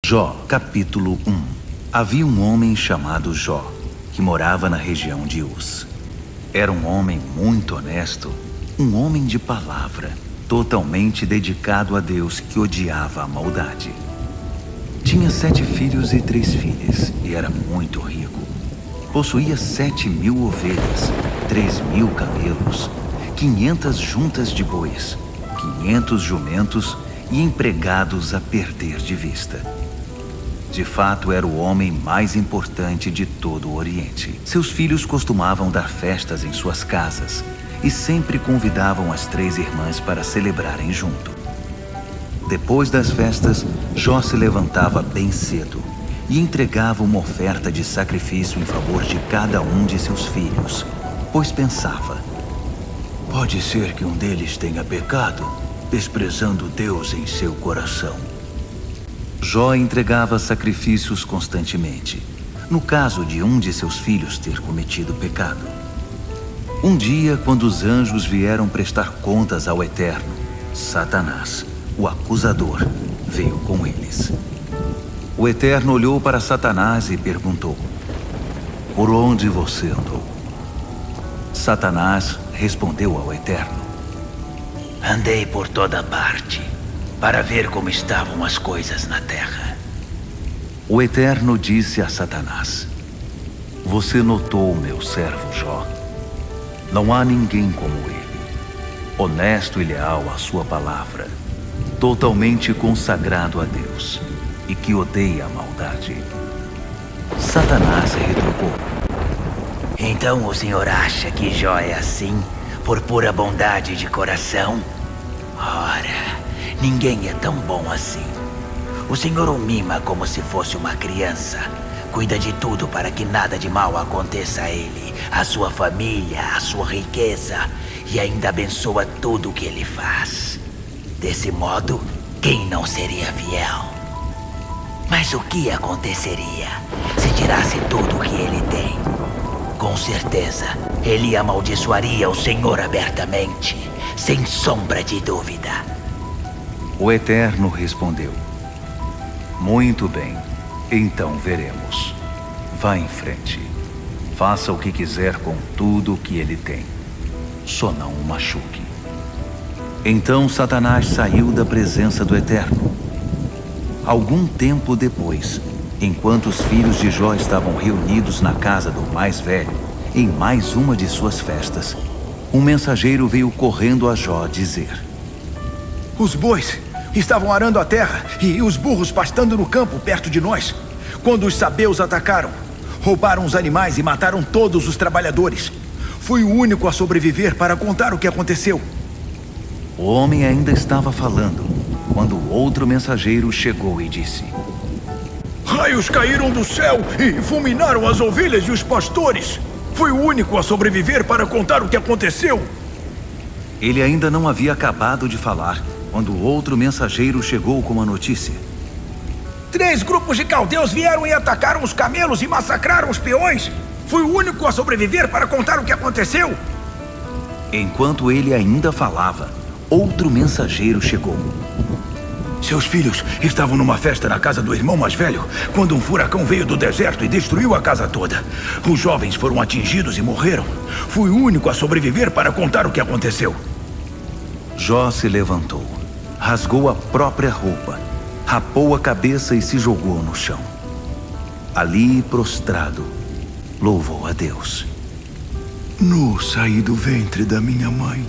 Jó, capítulo 1. Havia um homem chamado Jó, que morava na região de Uz. Era um homem muito honesto, um homem de palavra, totalmente dedicado a Deus, que odiava a maldade. Tinha 7 filhos e 3 filhas, e era muito rico. Possuía 7.000 ovelhas, 3.000 camelos, 500 juntas de bois, 500 jumentos e empregados a perder de vista. De fato, era o homem mais importante de todo o Oriente. Seus filhos costumavam dar festas em suas casas e sempre convidavam as 3 irmãs para celebrarem junto. Depois das festas, Jó se levantava bem cedo e entregava uma oferta de sacrifício em favor de cada um de seus filhos, pois pensava: pode ser que um deles tenha pecado, desprezando Deus em seu coração. Jó entregava sacrifícios constantemente, no caso de um de seus filhos ter cometido pecado. Um dia, quando os anjos vieram prestar contas ao Eterno, Satanás, o acusador, veio com eles. O Eterno olhou para Satanás e perguntou: por onde você andou? Satanás respondeu ao Eterno: andei por toda parte, para ver como estavam as coisas na terra. O Eterno disse a Satanás: você notou o meu servo Jó? Não há ninguém como ele, honesto e leal à sua palavra, totalmente consagrado a Deus e que odeia a maldade. Satanás retrucou: então o senhor acha que Jó é assim, por pura bondade de coração? Ora, ninguém é tão bom assim. O senhor o mima como se fosse uma criança. Cuida de tudo para que nada de mal aconteça a ele, a sua família, a sua riqueza, e ainda abençoa tudo o que ele faz. Desse modo, quem não seria fiel? Mas o que aconteceria se tirasse tudo o que ele tem? Com certeza, ele amaldiçoaria o Senhor abertamente, sem sombra de dúvida. O Eterno respondeu: muito bem, então veremos. Vá em frente. Faça o que quiser com tudo o que ele tem. Só não o machuque. Então Satanás saiu da presença do Eterno. Algum tempo depois, enquanto os filhos de Jó estavam reunidos na casa do mais velho, em mais uma de suas festas, um mensageiro veio correndo a Jó dizer: os bois estavam arando a terra e os burros pastando no campo perto de nós, quando os sabeus atacaram. Roubaram os animais e mataram todos os trabalhadores. Fui o único a sobreviver para contar o que aconteceu. O homem ainda estava falando, quando outro mensageiro chegou e disse: raios caíram do céu e fulminaram as ovelhas e os pastores. Fui o único a sobreviver para contar o que aconteceu. Ele ainda não havia acabado de falar, quando outro mensageiro chegou com a notícia: 3 grupos de caldeus vieram e atacaram os camelos e massacraram os peões. Fui o único a sobreviver para contar o que aconteceu. Enquanto ele ainda falava, outro mensageiro chegou. Seus filhos estavam numa festa na casa do irmão mais velho, quando um furacão veio do deserto e destruiu a casa toda. Os jovens foram atingidos e morreram. Fui o único a sobreviver para contar o que aconteceu. Jó se levantou, rasgou a própria roupa, rapou a cabeça e se jogou no chão. Ali, prostrado, louvou a Deus. Nu saí do ventre da minha mãe.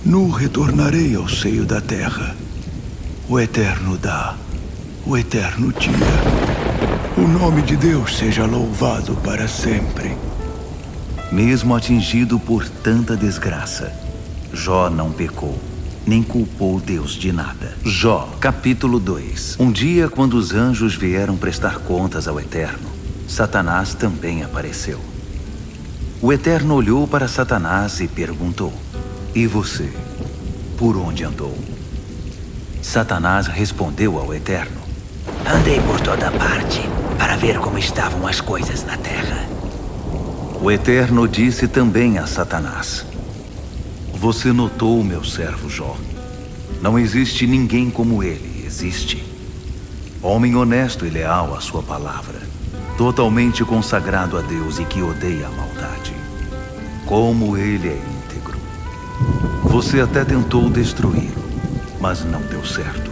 Nu retornarei ao seio da terra. O Eterno dá, o Eterno tira. O nome de Deus seja louvado para sempre. Mesmo atingido por tanta desgraça, Jó não pecou, nem culpou Deus de nada. Jó, capítulo 2. Um dia, quando os anjos vieram prestar contas ao Eterno, Satanás também apareceu. O Eterno olhou para Satanás e perguntou: e você, por onde andou? Satanás respondeu ao Eterno: andei por toda parte, para ver como estavam as coisas na terra. O Eterno disse também a Satanás: você notou o meu servo Jó? Não existe ninguém como ele, existe? Homem honesto e leal à sua palavra, totalmente consagrado a Deus e que odeia a maldade. Como ele é íntegro. Você até tentou destruí-lo, mas não deu certo.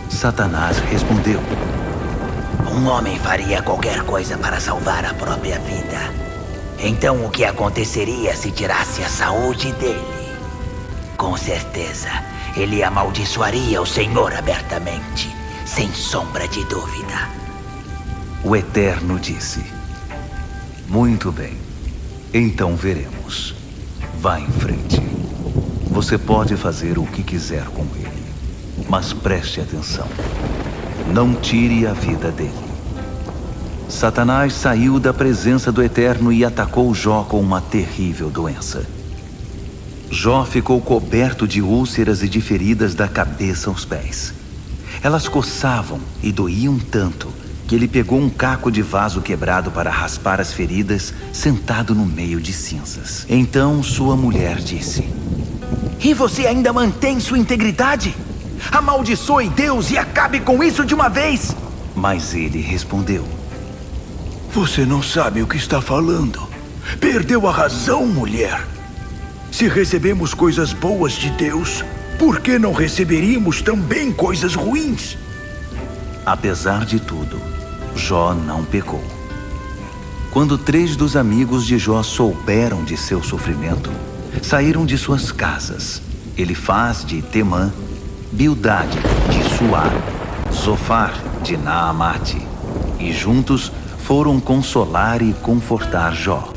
Satanás respondeu: Um homem faria qualquer coisa para salvar a própria vida. Então o que aconteceria se tirasse a saúde dele? Com certeza, ele amaldiçoaria o Senhor abertamente, sem sombra de dúvida. O Eterno disse: Muito bem, então veremos. Vá em frente. Você pode fazer o que quiser com ele, mas preste atenção. Não tire a vida dele. Satanás saiu da presença do Eterno e atacou Jó com uma terrível doença. Jó ficou coberto de úlceras e de feridas da cabeça aos pés. Elas coçavam e doíam tanto que ele pegou um caco de vaso quebrado para raspar as feridas, sentado no meio de cinzas. Então sua mulher disse: E você ainda mantém sua integridade? Amaldiçoe Deus e acabe com isso de uma vez! Mas ele respondeu: Você não sabe o que está falando. Perdeu a razão, mulher. Se recebemos coisas boas de Deus, por que não receberíamos também coisas ruins? Apesar de tudo, Jó não pecou. Quando 3 dos amigos de Jó souberam de seu sofrimento, saíram de suas casas: Elifaz de Temã, Bildade de Suá, Zofar de Naamate, e juntos foram consolar e confortar Jó.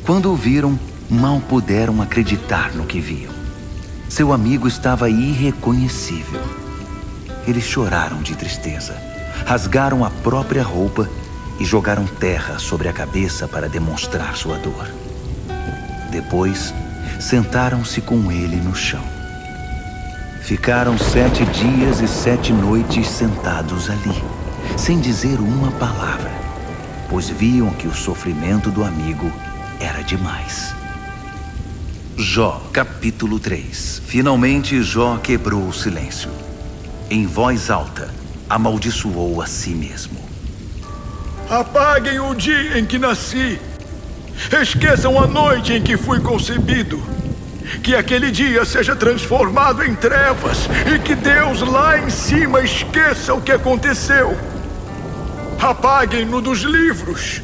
Quando o viram, mal puderam acreditar no que viam. Seu amigo estava irreconhecível. Eles choraram de tristeza, rasgaram a própria roupa e jogaram terra sobre a cabeça para demonstrar sua dor. Depois, sentaram-se com ele no chão. Ficaram 7 dias e 7 noites sentados ali, sem dizer uma palavra, pois viam que o sofrimento do amigo era demais. Jó, capítulo 3. Finalmente Jó quebrou o silêncio. Em voz alta, amaldiçoou a si mesmo. Apaguem o dia em que nasci. Esqueçam a noite em que fui concebido. Que aquele dia seja transformado em trevas e que Deus lá em cima esqueça o que aconteceu. Apaguem-no dos livros.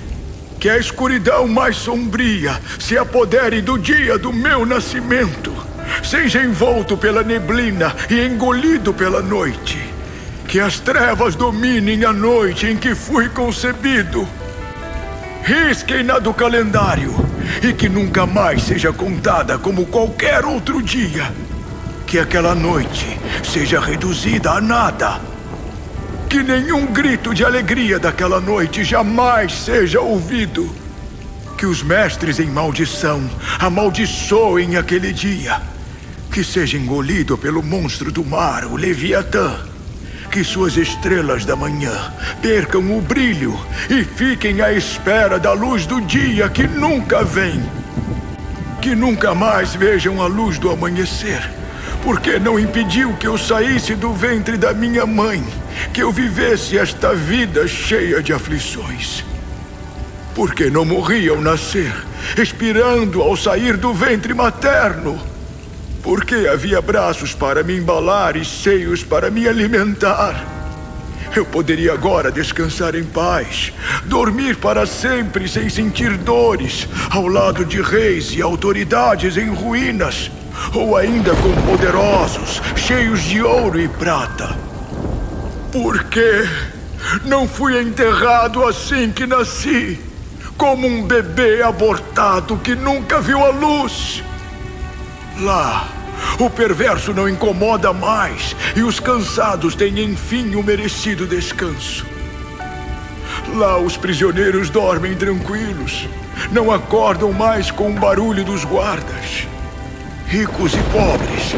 Que a escuridão mais sombria se apodere do dia do meu nascimento. Seja envolto pela neblina e engolido pela noite. Que as trevas dominem a noite em que fui concebido. Risquem-na do calendário e que nunca mais seja contada como qualquer outro dia. Que aquela noite seja reduzida a nada. Que nenhum grito de alegria daquela noite jamais seja ouvido. Que os mestres em maldição amaldiçoem aquele dia. Que seja engolido pelo monstro do mar, o Leviatã. Que suas estrelas da manhã percam o brilho e fiquem à espera da luz do dia que nunca vem. Que nunca mais vejam a luz do amanhecer, porque não impediu que eu saísse do ventre da minha mãe, que eu vivesse esta vida cheia de aflições. Porque não morri ao nascer, expirando ao sair do ventre materno. Porque havia braços para me embalar e seios para me alimentar. Eu poderia agora descansar em paz, dormir para sempre sem sentir dores, ao lado de reis e autoridades em ruínas, ou ainda com poderosos, cheios de ouro e prata. Por quê? Não fui enterrado assim que nasci, como um bebê abortado que nunca viu a luz. Lá, o perverso não incomoda mais e os cansados têm enfim o merecido descanso. Lá os prisioneiros dormem tranquilos, não acordam mais com o barulho dos guardas. Ricos e pobres,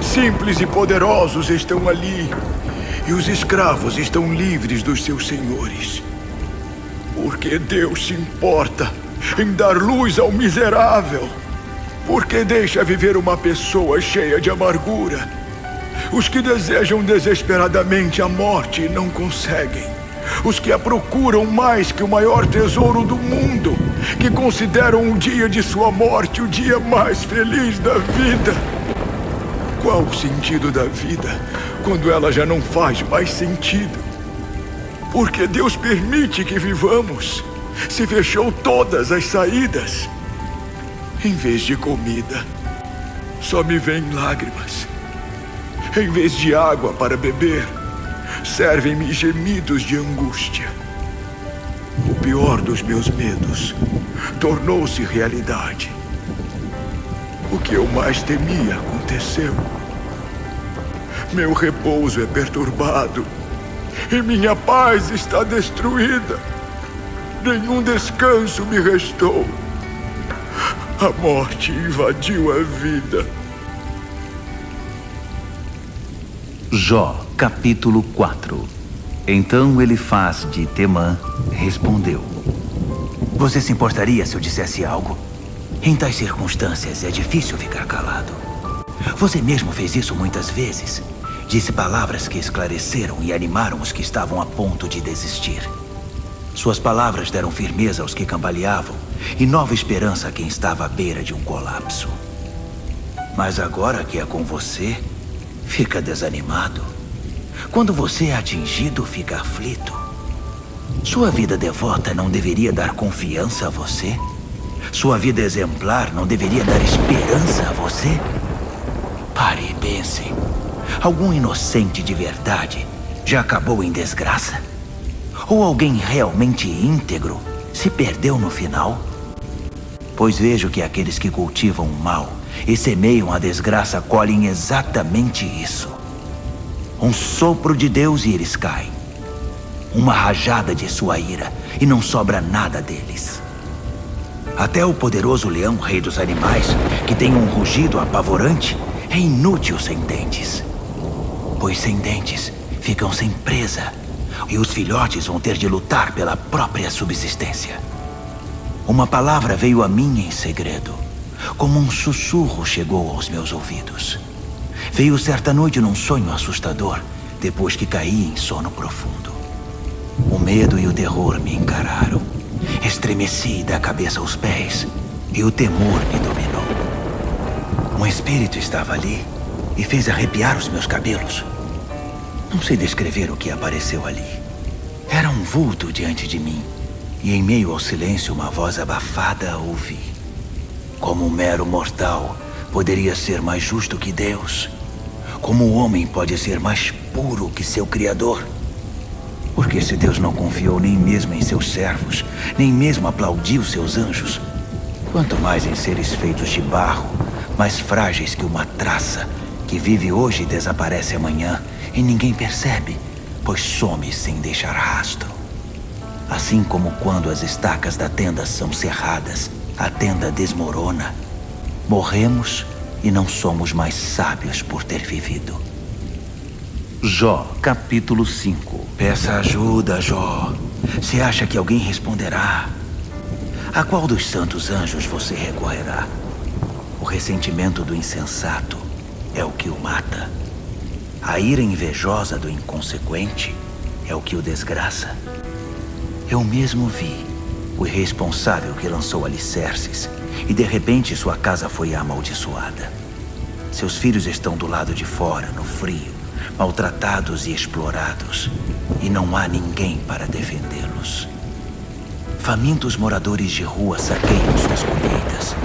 simples e poderosos estão ali, e os escravos estão livres dos seus senhores. Porque Deus se importa em dar luz ao miserável. Porque deixa viver uma pessoa cheia de amargura. Os que desejam desesperadamente a morte e não conseguem. Os que a procuram mais que o maior tesouro do mundo. Que consideram o dia de sua morte o dia mais feliz da vida. Qual o sentido da vida quando ela já não faz mais sentido? Porque Deus permite que vivamos. Se fechou todas as saídas. Em vez de comida, só me vêm lágrimas. Em vez de água para beber, servem-me gemidos de angústia. O pior dos meus medos tornou-se realidade. O que eu mais temia aconteceu. Meu repouso é perturbado e minha paz está destruída. Nenhum descanso me restou. A morte invadiu a vida. Jó, capítulo 4. Então Elifaz de Temã respondeu: Você se importaria se eu dissesse algo? Em tais circunstâncias é difícil ficar calado. Você mesmo fez isso muitas vezes. Disse palavras que esclareceram e animaram os que estavam a ponto de desistir. Suas palavras deram firmeza aos que cambaleavam e nova esperança a quem estava à beira de um colapso. Mas agora que é com você, fica desanimado. Quando você é atingido, fica aflito. Sua vida devota não deveria dar confiança a você? Sua vida exemplar não deveria dar esperança a você? Pare e pense. Algum inocente de verdade já acabou em desgraça? Ou alguém realmente íntegro se perdeu no final? Pois vejo que aqueles que cultivam o mal e semeiam a desgraça colhem exatamente isso. Um sopro de Deus e eles caem. Uma rajada de sua ira e não sobra nada deles. Até o poderoso leão, rei dos animais, que tem um rugido apavorante, é inútil sem dentes. Pois sem dentes ficam sem presa, e os filhotes vão ter de lutar pela própria subsistência. Uma palavra veio a mim em segredo, como um sussurro chegou aos meus ouvidos. Veio certa noite num sonho assustador, depois que caí em sono profundo. O medo e o terror me encararam. Estremeci da cabeça aos pés, e o temor me dominou. Um espírito estava ali e fez arrepiar os meus cabelos. Não sei descrever o que apareceu ali. Era um vulto diante de mim, e em meio ao silêncio uma voz abafada ouvi. Como um mero mortal poderia ser mais justo que Deus? Como o homem pode ser mais puro que seu Criador? Porque se Deus não confiou nem mesmo em seus servos, nem mesmo aplaudiu seus anjos, quanto mais em seres feitos de barro, mais frágeis que uma traça, que vive hoje e desaparece amanhã, e ninguém percebe, pois some sem deixar rastro. Assim como quando as estacas da tenda são cerradas, a tenda desmorona. Morremos e não somos mais sábios por ter vivido. Jó, capítulo 5. Peça ajuda, Jó. Você acha que alguém responderá? A qual dos santos anjos você recorrerá? O ressentimento do insensato é o que o mata. A ira invejosa do inconsequente é o que o desgraça. Eu mesmo vi o irresponsável que lançou alicerces e de repente sua casa foi amaldiçoada. Seus filhos estão do lado de fora, no frio, maltratados e explorados, e não há ninguém para defendê-los. Famintos moradores de rua saqueiam suas colheitas,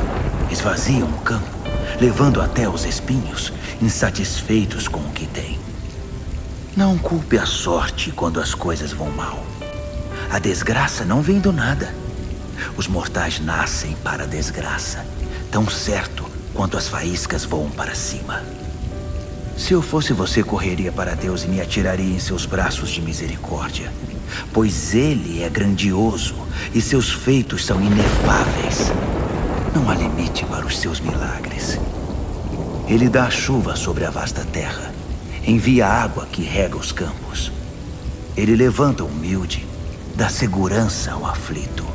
esvaziam o campo, levando até os espinhos, insatisfeitos com o que têm. Não culpe a sorte quando as coisas vão mal. A desgraça não vem do nada. Os mortais nascem para a desgraça, tão certo quanto as faíscas voam para cima. Se eu fosse você, correria para Deus e me atiraria em seus braços de misericórdia, pois Ele é grandioso e seus feitos são inefáveis. Não há limite para os seus milagres. Ele dá a chuva sobre a vasta terra, envia a água que rega os campos. Ele levanta o humilde, dá segurança ao aflito.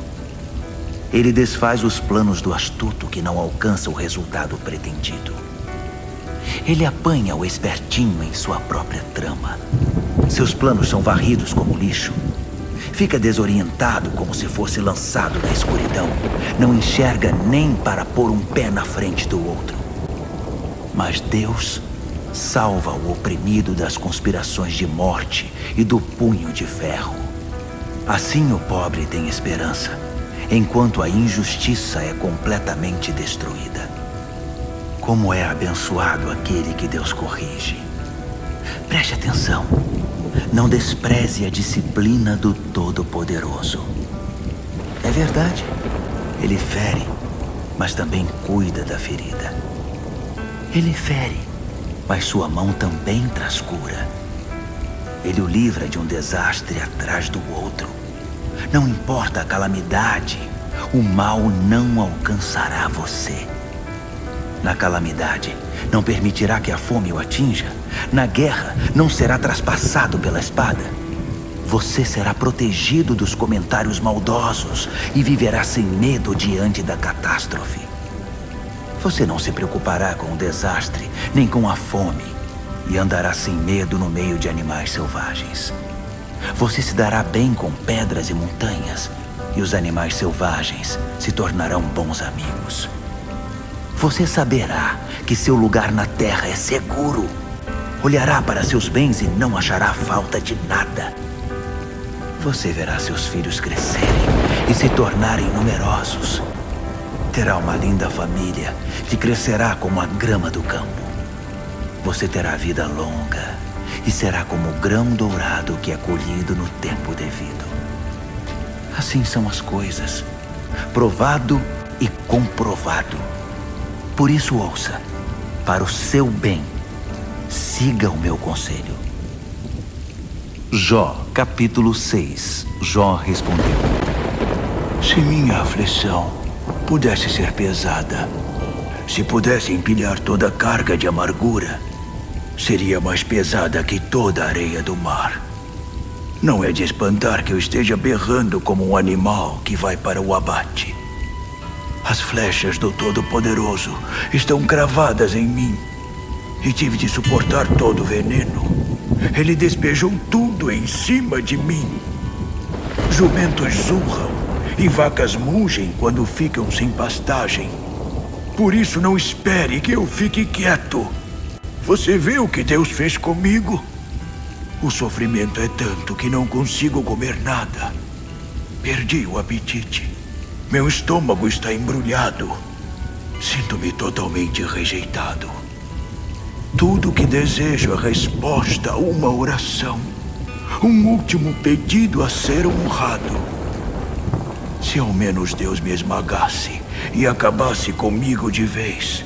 Ele desfaz os planos do astuto que não alcança o resultado pretendido. ele apanha o espertinho em sua própria trama. Seus planos são varridos como lixo. Fica desorientado como se fosse lançado na escuridão. Não enxerga nem para pôr um pé na frente do outro. Mas Deus salva o oprimido das conspirações de morte e do punho de ferro. Assim o pobre tem esperança, enquanto a injustiça é completamente destruída. Como é abençoado aquele que Deus corrige. Preste atenção. Não despreze a disciplina do Todo-Poderoso. É verdade. Ele fere, mas também cuida da ferida. Ele fere, mas sua mão também traz cura. Ele o livra de um desastre atrás do outro. Não importa a calamidade, o mal não alcançará você. Na calamidade, não permitirá que a fome o atinja. Na guerra, não será traspassado pela espada. Você será protegido dos comentários maldosos e viverá sem medo diante da catástrofe. Você não se preocupará com o desastre, nem com a fome, e andará sem medo no meio de animais selvagens. Você se dará bem com pedras e montanhas, e os animais selvagens se tornarão bons amigos. Você saberá que seu lugar na terra é seguro. Olhará para seus bens e não achará falta de nada. Você verá seus filhos crescerem e se tornarem numerosos. Terá uma linda família que crescerá como a grama do campo. Você terá vida longa e será como o grão dourado que é colhido no tempo devido. Assim são as coisas, provado e comprovado. Por isso ouça, para o seu bem, siga o meu conselho. Jó, capítulo 6. Jó respondeu: Se minha aflição pudesse ser pesada, se pudesse empilhar toda a carga de amargura, seria mais pesada que toda a areia do mar. Não é de espantar que eu esteja berrando como um animal que vai para o abate. As flechas do Todo-Poderoso estão cravadas em mim e tive de suportar todo o veneno. Ele despejou tudo em cima de mim. Jumentos zurram e vacas mugem quando ficam sem pastagem. Por isso não espere que eu fique quieto. Você vê o que Deus fez comigo? O sofrimento é tanto que não consigo comer nada. Perdi o apetite. Meu estômago está embrulhado. Sinto-me totalmente rejeitado. Tudo o que desejo é resposta a uma oração. Um último pedido a ser honrado. Se ao menos Deus me esmagasse e acabasse comigo de vez,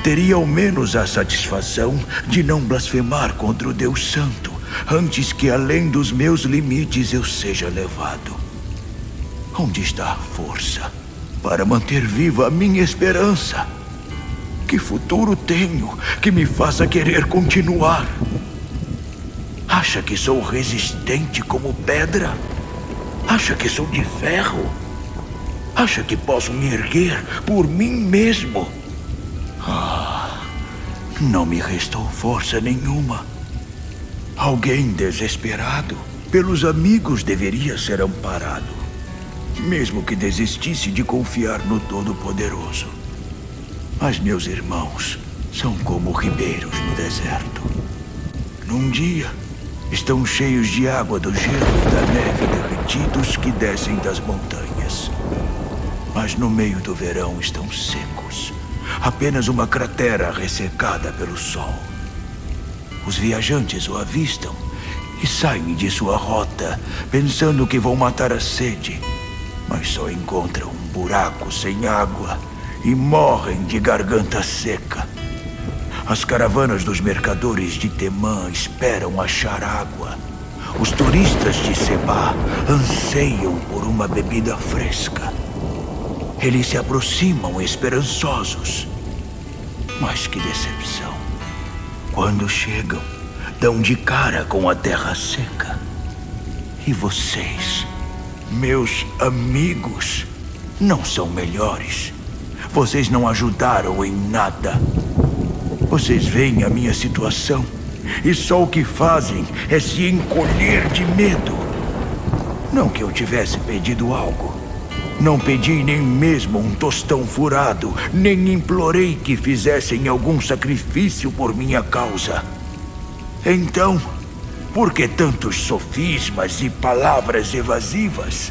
teria ao menos a satisfação de não blasfemar contra o Deus Santo antes que além dos meus limites eu seja levado. Onde está a força para manter viva a minha esperança? Que futuro tenho que me faça querer continuar? Acha que sou resistente como pedra? Acha que sou de ferro? Acha que posso me erguer por mim mesmo? Não me restou força nenhuma. Alguém desesperado pelos amigos deveria ser amparado, mesmo que desistisse de confiar no Todo-Poderoso. Mas meus irmãos são como ribeiros no deserto. Num dia, estão cheios de água do gelo e da neve derretidos que descem das montanhas. Mas no meio do verão estão secos. Apenas uma cratera ressecada pelo sol. Os viajantes o avistam e saem de sua rota, pensando que vão matar a sede, mas só encontram um buraco sem água e morrem de garganta seca. As caravanas dos mercadores de Temã esperam achar água. Os turistas de Sebá anseiam por uma bebida fresca. Eles se aproximam esperançosos. Mas que decepção. Quando chegam, dão de cara com a terra seca. E vocês, meus amigos, não são melhores. Vocês não ajudaram em nada. Vocês veem a minha situação e só o que fazem é se encolher de medo. Não que eu tivesse pedido algo. Não pedi nem mesmo um tostão furado, nem implorei que fizessem algum sacrifício por minha causa. Então, por que tantos sofismas e palavras evasivas?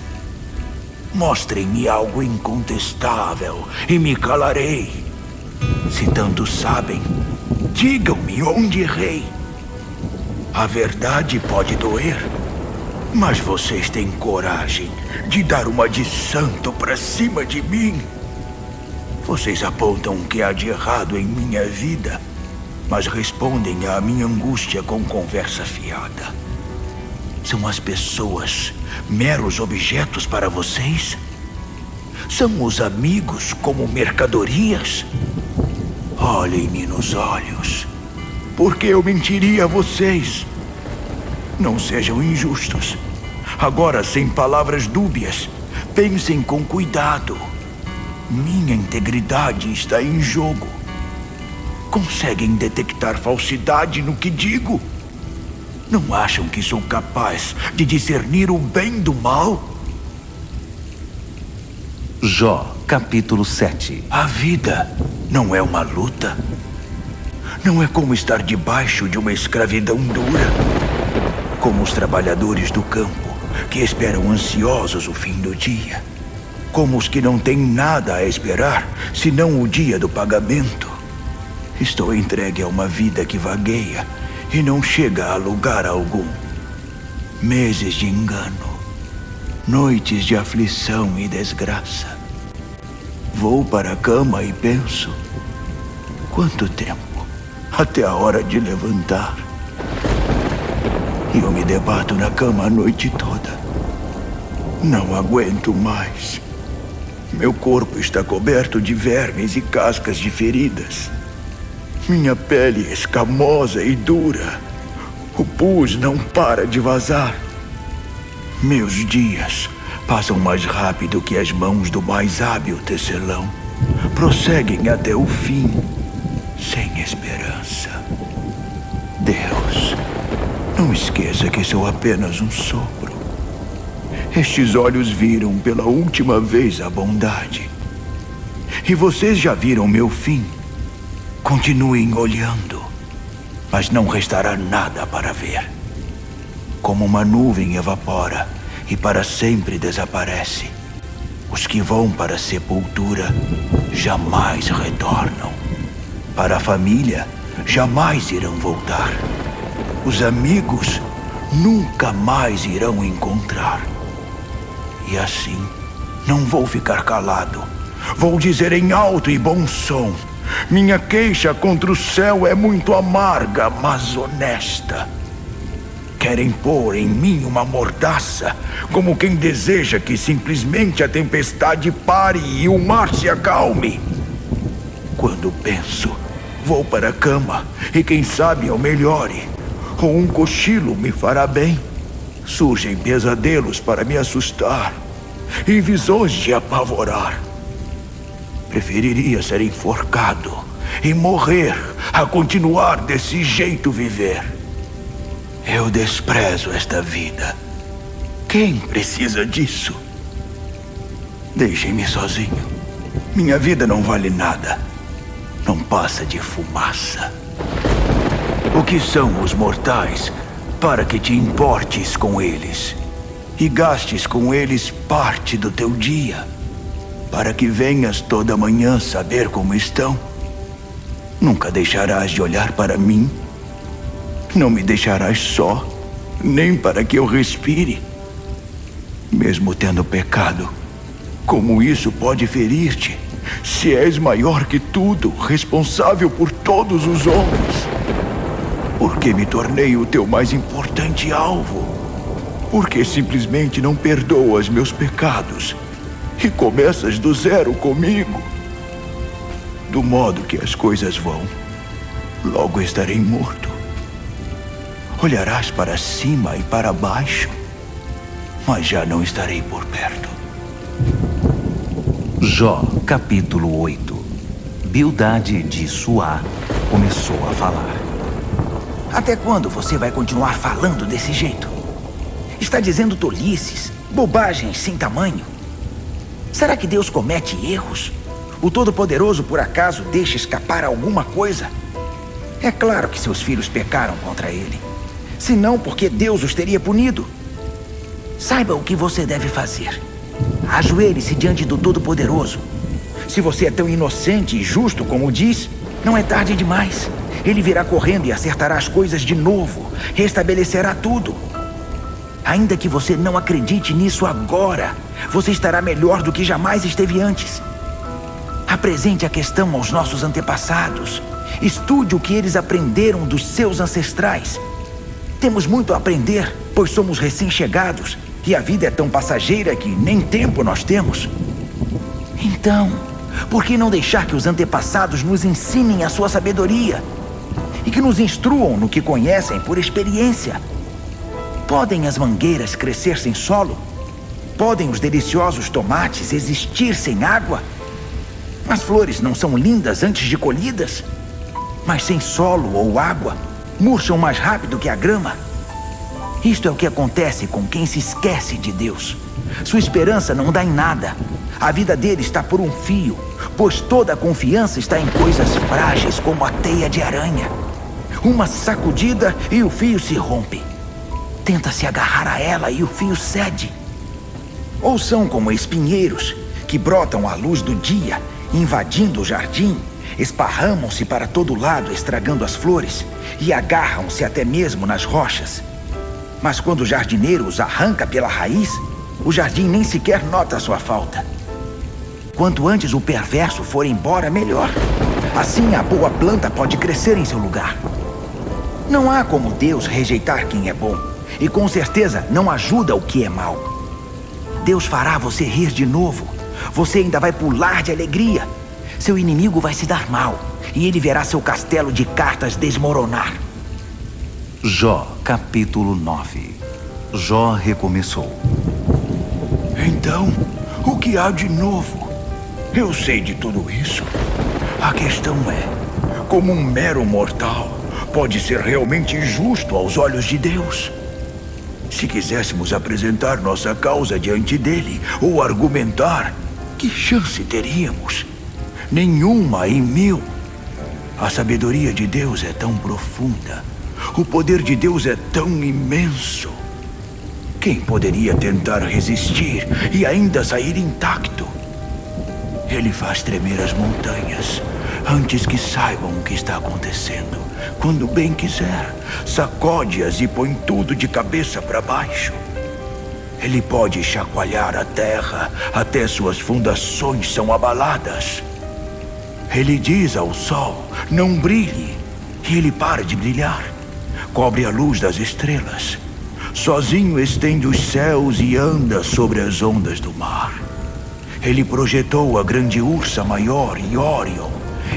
Mostrem-me algo incontestável e me calarei. Se tanto sabem, digam-me onde errei. A verdade pode doer, mas vocês têm coragem de dar uma de santo pra cima de mim. Vocês apontam o que há de errado em minha vida, mas respondem à minha angústia com conversa fiada. São as pessoas meros objetos para vocês? São os amigos como mercadorias? Olhem-me nos olhos, porque eu mentiria a vocês. Não sejam injustos. Agora, sem palavras dúbias, pensem com cuidado. Minha integridade está em jogo. Conseguem detectar falsidade no que digo? Não acham que sou capaz de discernir o bem do mal? Jó, capítulo 7. A vida não é uma luta. Não é como estar debaixo de uma escravidão dura. Como os trabalhadores do campo, que esperam ansiosos o fim do dia. Como os que não têm nada a esperar, senão o dia do pagamento. Estou entregue a uma vida que vagueia e não chega a lugar algum. Meses de engano, noites de aflição e desgraça. Vou para a cama e penso: quanto tempo até a hora de levantar? E eu me debato na cama a noite toda. Não aguento mais. Meu corpo está coberto de vermes e cascas de feridas. Minha pele é escamosa e dura. O pus não para de vazar. Meus dias passam mais rápido que as mãos do mais hábil tecelão. Prosseguem até o fim, sem esperança. Deus, não esqueça que sou apenas um sopro. Estes olhos viram pela última vez a bondade. E vocês já viram meu fim. Continuem olhando, mas não restará nada para ver. Como uma nuvem evapora e para sempre desaparece, os que vão para a sepultura jamais retornam. Para a família, jamais irão voltar. Os amigos nunca mais irão encontrar. E assim, não vou ficar calado. Vou dizer em alto e bom som: minha queixa contra o céu é muito amarga, mas honesta. Querem pôr em mim uma mordaça, como quem deseja que simplesmente a tempestade pare e o mar se acalme. Quando penso, vou para a cama e quem sabe eu melhore, ou um cochilo me fará bem. Surgem pesadelos para me assustar e visões de apavorar. Preferiria ser enforcado e morrer a continuar desse jeito viver. Eu desprezo esta vida. Quem precisa disso? Deixem-me sozinho. Minha vida não vale nada. Não passa de fumaça. O que são os mortais para que te importes com eles e gastes com eles parte do teu dia, para que venhas toda manhã saber como estão? Nunca deixarás de olhar para mim. Não me deixarás só, nem para que eu respire. Mesmo tendo pecado, como isso pode ferir-te, se és maior que tudo, responsável por todos os homens? Por que me tornei o teu mais importante alvo? Por que simplesmente não perdoas meus pecados e começas do zero comigo? Do modo que as coisas vão, logo estarei morto. Olharás para cima e para baixo, mas já não estarei por perto. Jó, capítulo 8. Bildade de Suá começou a falar. Até quando você vai continuar falando desse jeito? Está dizendo tolices, bobagens sem tamanho. Será que Deus comete erros? O Todo-Poderoso, por acaso, deixa escapar alguma coisa? É claro que seus filhos pecaram contra ele. Se não, porque Deus os teria punido. Saiba o que você deve fazer. Ajoelhe-se diante do Todo-Poderoso. Se você é tão inocente e justo como diz, não é tarde demais. Ele virá correndo e acertará as coisas de novo. Restabelecerá tudo. Ainda que você não acredite nisso agora, você estará melhor do que jamais esteve antes. Apresente a questão aos nossos antepassados. Estude o que eles aprenderam dos seus ancestrais. Temos muito a aprender, pois somos recém-chegados e a vida é tão passageira que nem tempo nós temos. Então, por que não deixar que os antepassados nos ensinem a sua sabedoria e que nos instruam no que conhecem por experiência? Podem as mangueiras crescer sem solo? Podem os deliciosos tomates existir sem água? As flores não são lindas antes de colhidas? Mas sem solo ou água, murcham mais rápido que a grama. Isto é o que acontece com quem se esquece de Deus. Sua esperança não dá em nada. A vida dele está por um fio, pois toda a confiança está em coisas frágeis como a teia de aranha. Uma sacudida e o fio se rompe. Tenta se agarrar a ela e o fio cede. Ou são como espinheiros que brotam à luz do dia, invadindo o jardim, esparramam-se para todo lado, estragando as flores, e agarram-se até mesmo nas rochas. Mas quando o jardineiro os arranca pela raiz, o jardim nem sequer nota a sua falta. Quanto antes o perverso for embora, melhor. Assim a boa planta pode crescer em seu lugar. Não há como Deus rejeitar quem é bom, e com certeza não ajuda o que é mau. Deus fará você rir de novo. Você ainda vai pular de alegria. Seu inimigo vai se dar mal, e ele verá seu castelo de cartas desmoronar. Jó, capítulo 9. Jó recomeçou. Então, o que há de novo? Eu sei de tudo isso. A questão é, como um mero mortal pode ser realmente justo aos olhos de Deus? Se quiséssemos apresentar nossa causa diante dele ou argumentar, que chance teríamos? Nenhuma em 1000. A sabedoria de Deus é tão profunda. O poder de Deus é tão imenso. Quem poderia tentar resistir e ainda sair intacto? Ele faz tremer as montanhas antes que saibam o que está acontecendo. Quando bem quiser, sacode-as e põe tudo de cabeça para baixo. Ele pode chacoalhar a terra até suas fundações são abaladas. Ele diz ao sol, não brilhe, e ele para de brilhar. Cobre a luz das estrelas. Sozinho estende os céus e anda sobre as ondas do mar. Ele projetou a grande ursa maior e Órion,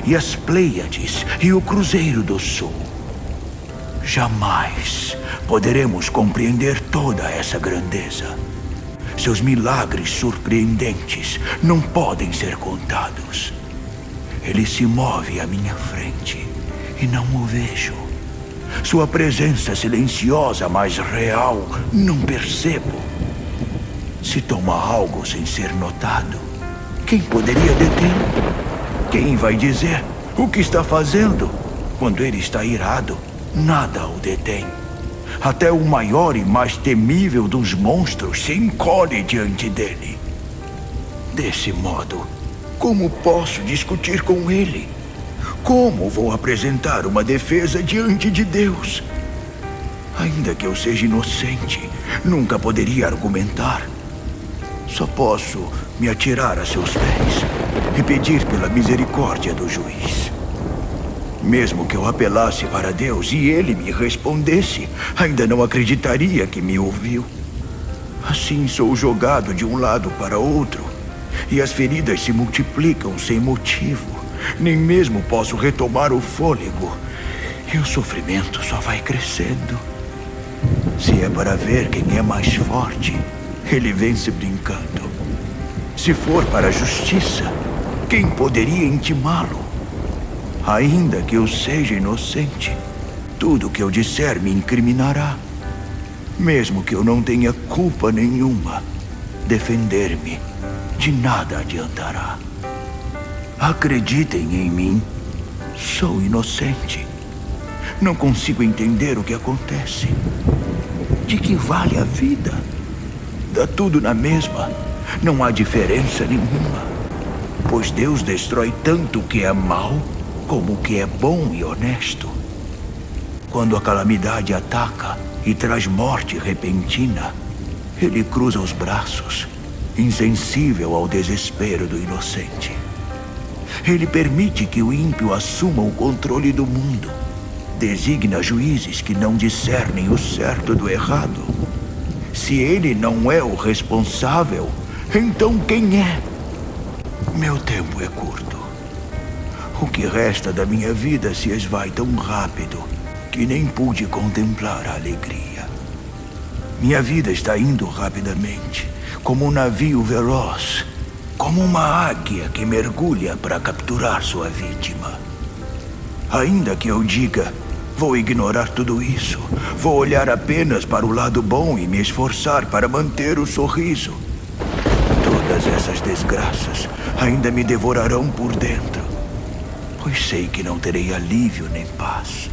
e as Pleiades e o Cruzeiro do Sul. Jamais poderemos compreender toda essa grandeza. Seus milagres surpreendentes não podem ser contados. Ele se move à minha frente e não o vejo. Sua presença silenciosa, mas real, não percebo. Se toma algo sem ser notado, quem poderia detê-lo? Quem vai dizer o que está fazendo? Quando ele está irado, nada o detém. Até o maior e mais temível dos monstros se encolhe diante dele. Desse modo, como posso discutir com ele? Como vou apresentar uma defesa diante de Deus? Ainda que eu seja inocente, nunca poderia argumentar. Só posso me atirar a seus pés e pedir pela misericórdia do juiz. Mesmo que eu apelasse para Deus e ele me respondesse, ainda não acreditaria que me ouviu. Assim sou jogado de um lado para outro, e as feridas se multiplicam sem motivo. Nem mesmo posso retomar o fôlego, e o sofrimento só vai crescendo. Se é para ver quem é mais forte, ele vence brincando. Se for para a justiça, quem poderia intimá-lo? Ainda que eu seja inocente, tudo que eu disser me incriminará. Mesmo que eu não tenha culpa nenhuma, defender-me de nada adiantará. Acreditem em mim, sou inocente. Não consigo entender o que acontece. De que vale a vida? Dá tudo na mesma, não há diferença nenhuma. Pois Deus destrói tanto o que é mal como o que é bom e honesto. Quando a calamidade ataca e traz morte repentina, ele cruza os braços, insensível ao desespero do inocente. Ele permite que o ímpio assuma o controle do mundo. Designa juízes que não discernem o certo do errado. Se ele não é o responsável, então quem é? Meu tempo é curto. O que resta da minha vida se esvai tão rápido que nem pude contemplar a alegria. Minha vida está indo rapidamente, como um navio veloz, como uma águia que mergulha para capturar sua vítima. Ainda que eu diga, vou ignorar tudo isso, vou olhar apenas para o lado bom e me esforçar para manter o sorriso. Todas essas desgraças ainda me devorarão por dentro, pois sei que não terei alívio nem paz.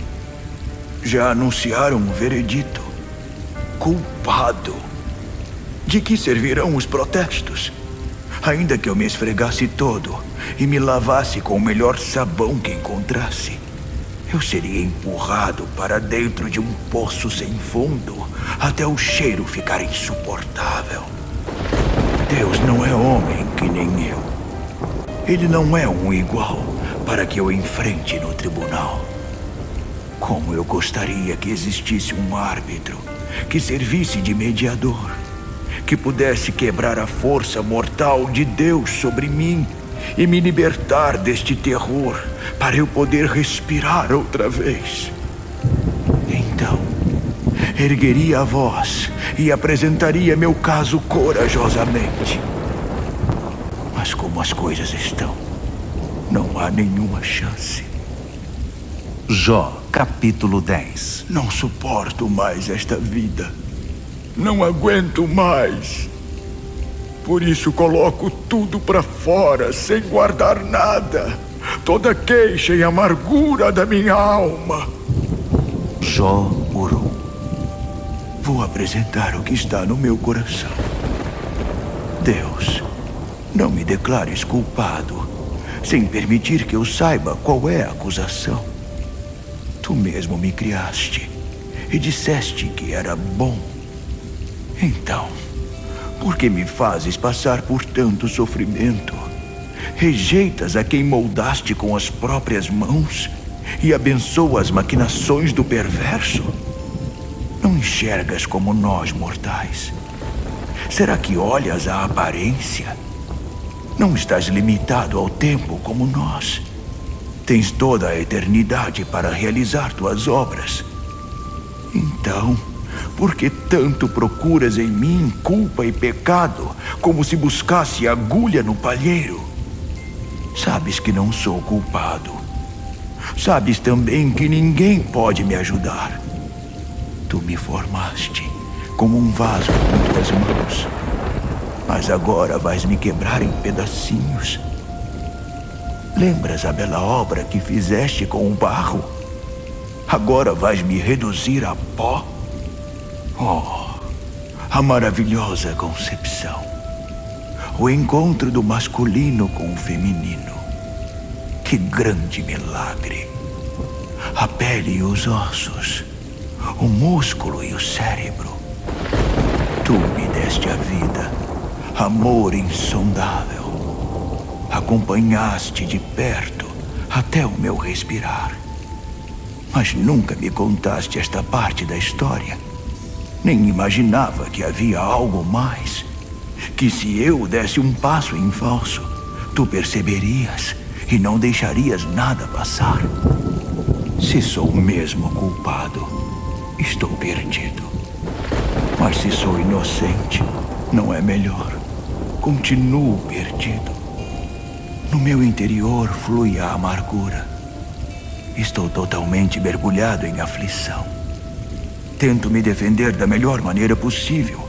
Já anunciaram o veredito. Culpado. De que servirão os protestos? Ainda que eu me esfregasse todo e me lavasse com o melhor sabão que encontrasse, eu seria empurrado para dentro de um poço sem fundo até o cheiro ficar insuportável. Deus não é homem que nem eu. Ele não é um igual para que eu enfrente no tribunal. Como eu gostaria que existisse um árbitro que servisse de mediador, que pudesse quebrar a força mortal de Deus sobre mim e me libertar deste terror para eu poder respirar outra vez. Então, ergueria a voz e apresentaria meu caso corajosamente. Mas como as coisas estão, não há nenhuma chance. Jó, capítulo 10. Não suporto mais esta vida. Não aguento mais. Por isso coloco tudo para fora, sem guardar nada. Toda queixa e amargura da minha alma. Jó orou. Vou apresentar o que está no meu coração. Deus, não me declares culpado, sem permitir que eu saiba qual é a acusação. Tu mesmo me criaste e disseste que era bom. Então, por que me fazes passar por tanto sofrimento? Rejeitas a quem moldaste com as próprias mãos e abençoas as maquinações do perverso? Não enxergas como nós mortais? Será que olhas a aparência? Não estás limitado ao tempo como nós. Tens toda a eternidade para realizar tuas obras. Então, por que tanto procuras em mim culpa e pecado, como se buscasse agulha no palheiro? Sabes que não sou culpado. Sabes também que ninguém pode me ajudar. Tu me formaste como um vaso com tuas mãos, mas agora vais me quebrar em pedacinhos. Lembras a bela obra que fizeste com o barro? Agora vais me reduzir a pó? Oh, a maravilhosa concepção. O encontro do masculino com o feminino. Que grande milagre. A pele e os ossos. O músculo e o cérebro. Tu me deste a vida. Amor insondável. Acompanhaste de perto até o meu respirar. Mas nunca me contaste esta parte da história. Nem imaginava que havia algo mais. Que se eu desse um passo em falso, tu perceberias e não deixarias nada passar. Se sou mesmo culpado, estou perdido. Mas se sou inocente, não é melhor. Continuo perdido. No meu interior flui a amargura. Estou totalmente mergulhado em aflição. Tento me defender da melhor maneira possível,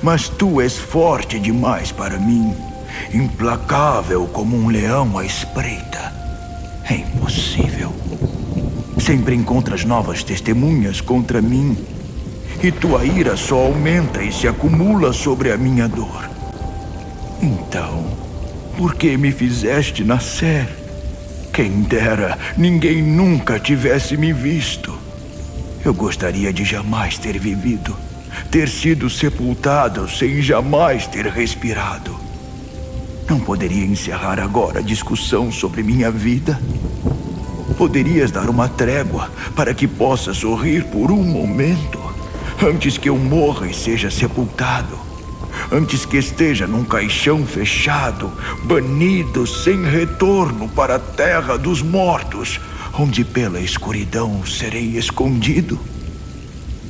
mas tu és forte demais para mim. Implacável como um leão à espreita. É impossível. Sempre encontras novas testemunhas contra mim. E tua ira só aumenta e se acumula sobre a minha dor. Então, por que me fizeste nascer? Quem dera ninguém nunca tivesse me visto. Eu gostaria de jamais ter vivido, ter sido sepultado sem jamais ter respirado. Não poderia encerrar agora a discussão sobre minha vida? Poderias dar uma trégua para que possa sorrir por um momento, antes que eu morra e seja sepultado, antes que esteja num caixão fechado, banido sem retorno para a terra dos mortos, onde pela escuridão serei escondido?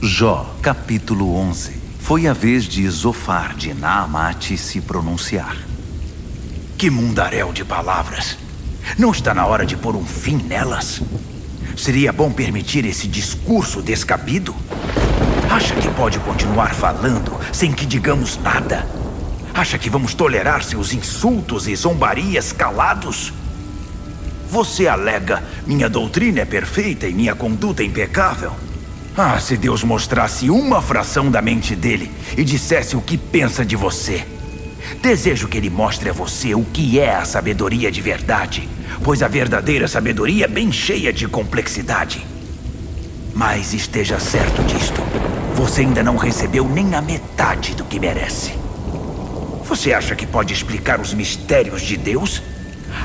Jó, capítulo 11. Foi a vez de Zofar de Naamate se pronunciar. Que mundaréu de palavras! Não está na hora de pôr um fim nelas? Seria bom permitir esse discurso descabido? Acha que pode continuar falando sem que digamos nada? Acha que vamos tolerar seus insultos e zombarias calados? Você alega, minha doutrina é perfeita e minha conduta impecável. Ah, se Deus mostrasse uma fração da mente dele e dissesse o que pensa de você. Desejo que ele mostre a você o que é a sabedoria de verdade, pois a verdadeira sabedoria é bem cheia de complexidade. Mas esteja certo disto, você ainda não recebeu nem a metade do que merece. Você acha que pode explicar os mistérios de Deus?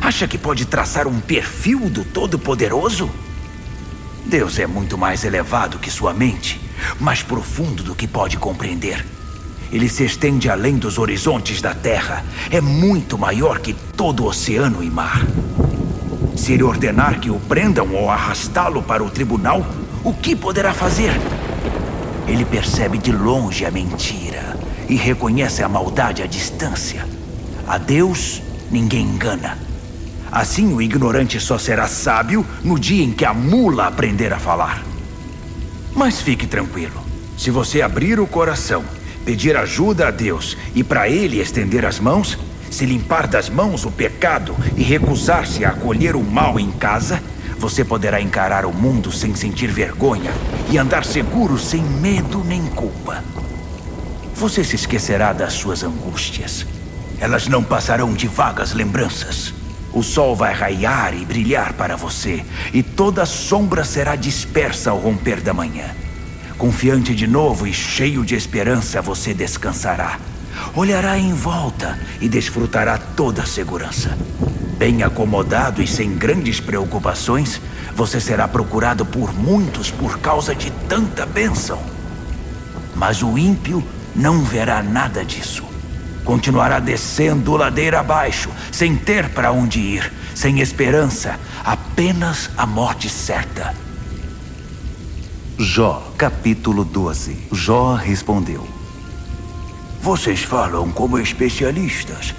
Acha que pode traçar um perfil do Todo-Poderoso? Deus é muito mais elevado que sua mente, mais profundo do que pode compreender. Ele se estende além dos horizontes da Terra. É muito maior que todo o oceano e mar. Se ele ordenar que o prendam ou arrastá-lo para o tribunal, o que poderá fazer? Ele percebe de longe a mentira e reconhece a maldade à distância. A Deus, ninguém engana. Assim, o ignorante só será sábio no dia em que a mula aprender a falar. Mas fique tranquilo. Se você abrir o coração, pedir ajuda a Deus e para Ele estender as mãos, se limpar das mãos o pecado e recusar-se a acolher o mal em casa, você poderá encarar o mundo sem sentir vergonha e andar seguro sem medo nem culpa. Você se esquecerá das suas angústias. Elas não passarão de vagas lembranças. O sol vai raiar e brilhar para você, e toda sombra será dispersa ao romper da manhã. Confiante de novo e cheio de esperança, você descansará. Olhará em volta e desfrutará toda a segurança. Bem acomodado e sem grandes preocupações, você será procurado por muitos por causa de tanta bênção. Mas o ímpio não verá nada disso. Continuará descendo ladeira abaixo, sem ter para onde ir, sem esperança, apenas a morte certa. Jó, capítulo 12. Jó respondeu: Vocês falam como especialistas.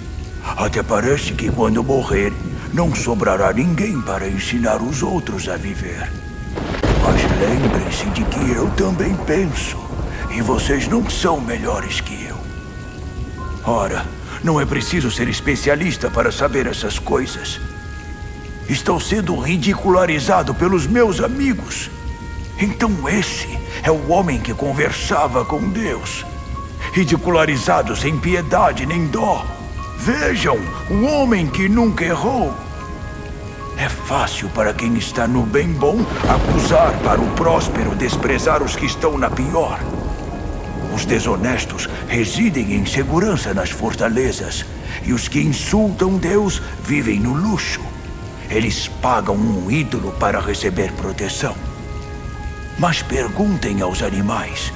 Até parece que quando morrer, não sobrará ninguém para ensinar os outros a viver. Mas lembrem-se de que eu também penso, e vocês não são melhores que eu. Ora, não é preciso ser especialista para saber essas coisas. Estou sendo ridicularizado pelos meus amigos. Então esse é o homem que conversava com Deus. Ridicularizado sem piedade nem dó. Vejam, o homem que nunca errou. É fácil para quem está no bem bom acusar para o próspero desprezar os que estão na pior. Os desonestos residem em segurança nas fortalezas, e os que insultam Deus vivem no luxo. Eles pagam um ídolo para receber proteção. Mas perguntem aos animais.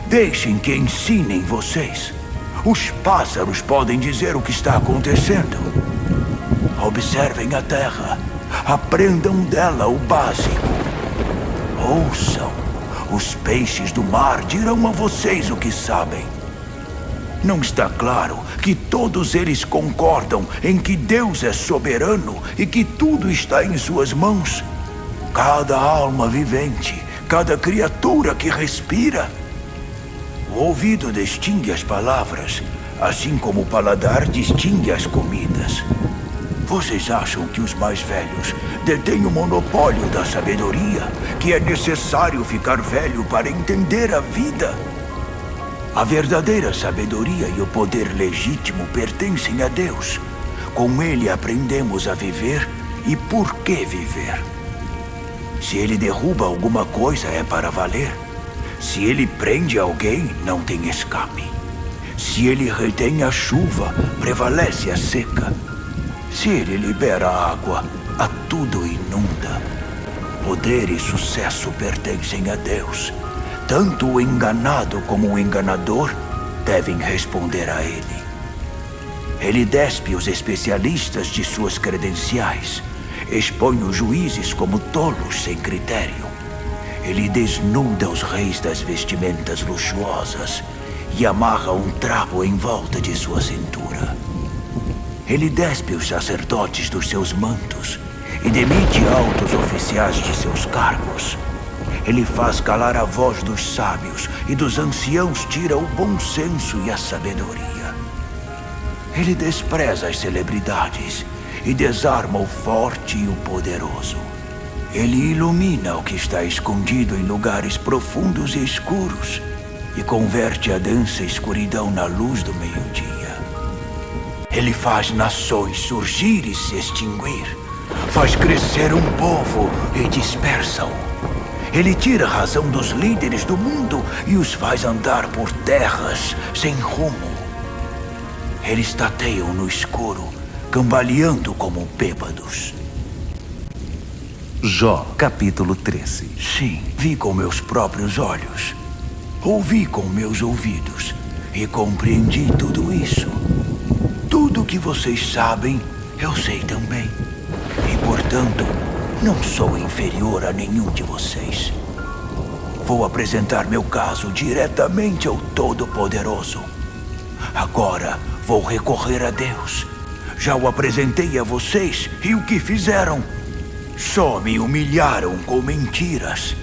Deixem que ensinem vocês. Os pássaros podem dizer o que está acontecendo. Observem a terra. Aprendam dela o básico. Ouçam. Os peixes do mar dirão a vocês o que sabem. Não está claro que todos eles concordam em que Deus é soberano e que tudo está em suas mãos? cada alma vivente, cada criatura que respira. O ouvido distingue as palavras, assim como o paladar distingue as comidas. Vocês acham que os mais velhos detêm o monopólio da sabedoria, que é necessário ficar velho para entender a vida? A verdadeira sabedoria e o poder legítimo pertencem a Deus. Com ele aprendemos a viver e por que viver. Se ele derruba alguma coisa, é para valer. Se ele prende alguém, não tem escape. Se ele retém a chuva, prevalece a seca. Se ele libera a água, a tudo inunda. Poder e sucesso pertencem a Deus. Tanto o enganado como o enganador devem responder a ele. Ele despe os especialistas de suas credenciais. Expõe os juízes como tolos sem critério. Ele desnuda os reis das vestimentas luxuosas e amarra um trapo em volta de sua cintura. Ele despe os sacerdotes dos seus mantos e demite altos oficiais de seus cargos. Ele faz calar a voz dos sábios e dos anciãos tira o bom senso e a sabedoria. Ele despreza as celebridades e desarma o forte e o poderoso. Ele ilumina o que está escondido em lugares profundos e escuros e converte a densa escuridão na luz do meio-dia. Ele faz nações surgir e se extinguir, faz crescer um povo e dispersa-o. Ele tira a razão dos líderes do mundo e os faz andar por terras sem rumo. Eles tateiam no escuro, cambaleando como bêbados. Jó, capítulo 13. Sim, vi com meus próprios olhos. Ouvi com meus ouvidos e compreendi tudo isso. Tudo que vocês sabem, eu sei também. E, portanto, não sou inferior a nenhum de vocês. Vou apresentar meu caso diretamente ao Todo-Poderoso. Agora vou recorrer a Deus. Já o apresentei a vocês e o que fizeram? Só me humilharam com mentiras.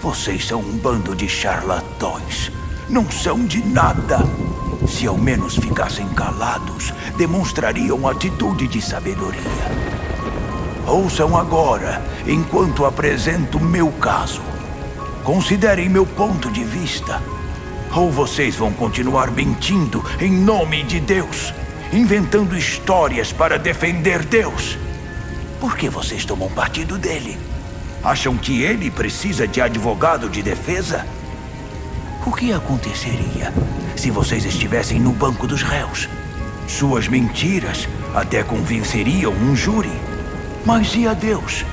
Vocês são um bando de charlatões. Não são de nada. Se ao menos ficassem calados, demonstrariam atitude de sabedoria. Ouçam agora, enquanto apresento meu caso. Considerem meu ponto de vista. Ou vocês vão continuar mentindo em nome de Deus, inventando histórias para defender Deus. Por que vocês tomam partido dele? Acham que ele precisa de advogado de defesa? O que aconteceria se vocês estivessem no banco dos réus? Suas mentiras até convenceriam um júri. Mas e a Deus?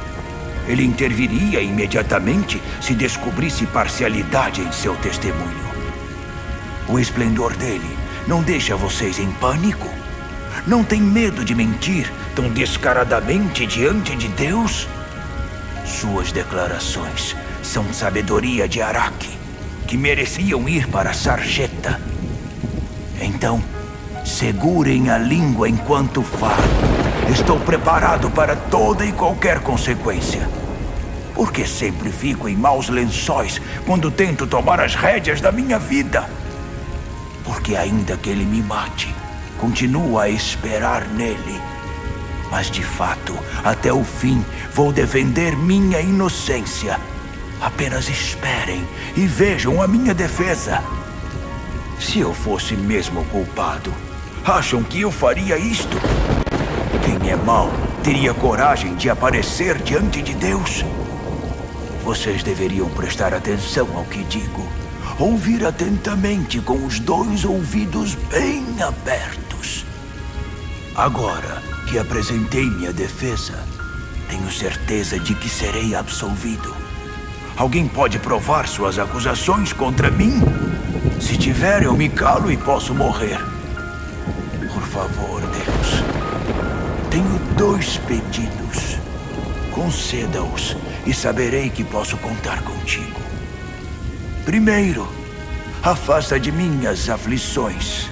Ele interviria imediatamente se descobrisse parcialidade em seu testemunho. O esplendor dele não deixa vocês em pânico? Não tem medo de mentir tão descaradamente diante de Deus? Suas declarações são sabedoria de Araque, que mereciam ir para a sarjeta. Então, segurem a língua enquanto falo. Estou preparado para toda e qualquer consequência. Por que sempre fico em maus lençóis quando tento tomar as rédeas da minha vida? Porque ainda que ele me mate, continuo a esperar nele. Mas de fato, até o fim, vou defender minha inocência. Apenas esperem e vejam a minha defesa. Se eu fosse mesmo culpado, acham que eu faria isto? Quem é mau teria coragem de aparecer diante de Deus? Vocês deveriam prestar atenção ao que digo. Ouvir atentamente com os dois ouvidos bem abertos. Agora que apresentei minha defesa, tenho certeza de que serei absolvido. Alguém pode provar suas acusações contra mim? Se tiver, eu me calo e posso morrer. Por favor, Deus. Tenho 2 pedidos. Conceda-os e saberei que posso contar contigo. Primeiro, afasta de mim as aflições.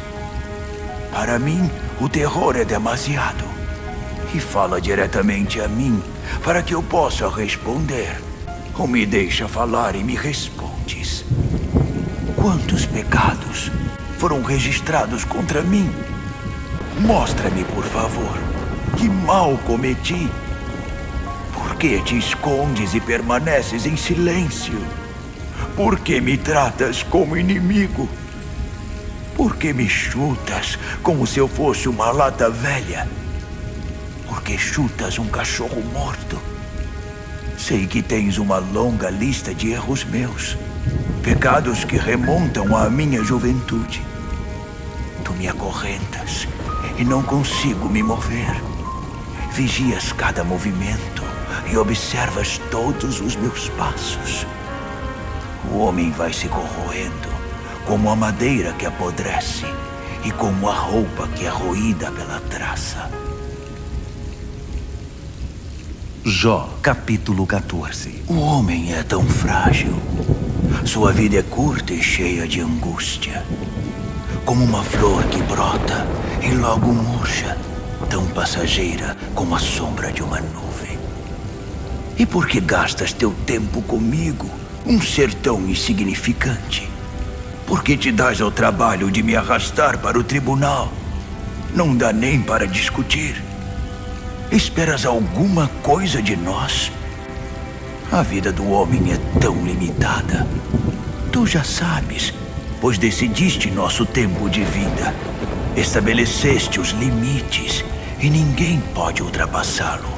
Para mim, o terror é demasiado. e fala diretamente a mim para que eu possa responder. Ou me deixa falar e me respondes. Quantos pecados foram registrados contra mim? Mostra-me, por favor, que mal cometi. Por que te escondes e permaneces em silêncio? Por que me tratas como inimigo? Por que me chutas como se eu fosse uma lata velha? Por que chutas um cachorro morto? Sei que tens uma longa lista de erros meus, pecados que remontam à minha juventude. Tu me acorrentas e não consigo me mover. Vigias cada movimento e observas todos os meus passos. O homem vai se corroendo, como a madeira que apodrece e como a roupa que é roída pela traça. Jó, capítulo 14. O homem é tão frágil. Sua vida é curta e cheia de angústia. Como uma flor que brota e logo murcha, tão passageira como a sombra de uma nuvem. E por que gastas teu tempo comigo, um ser tão insignificante? Por que te dás ao trabalho de me arrastar para o tribunal? Não dá nem para discutir. Esperas alguma coisa de nós? A vida do homem é tão limitada. Tu já sabes, pois decidiste nosso tempo de vida. Estabeleceste os limites e ninguém pode ultrapassá-lo.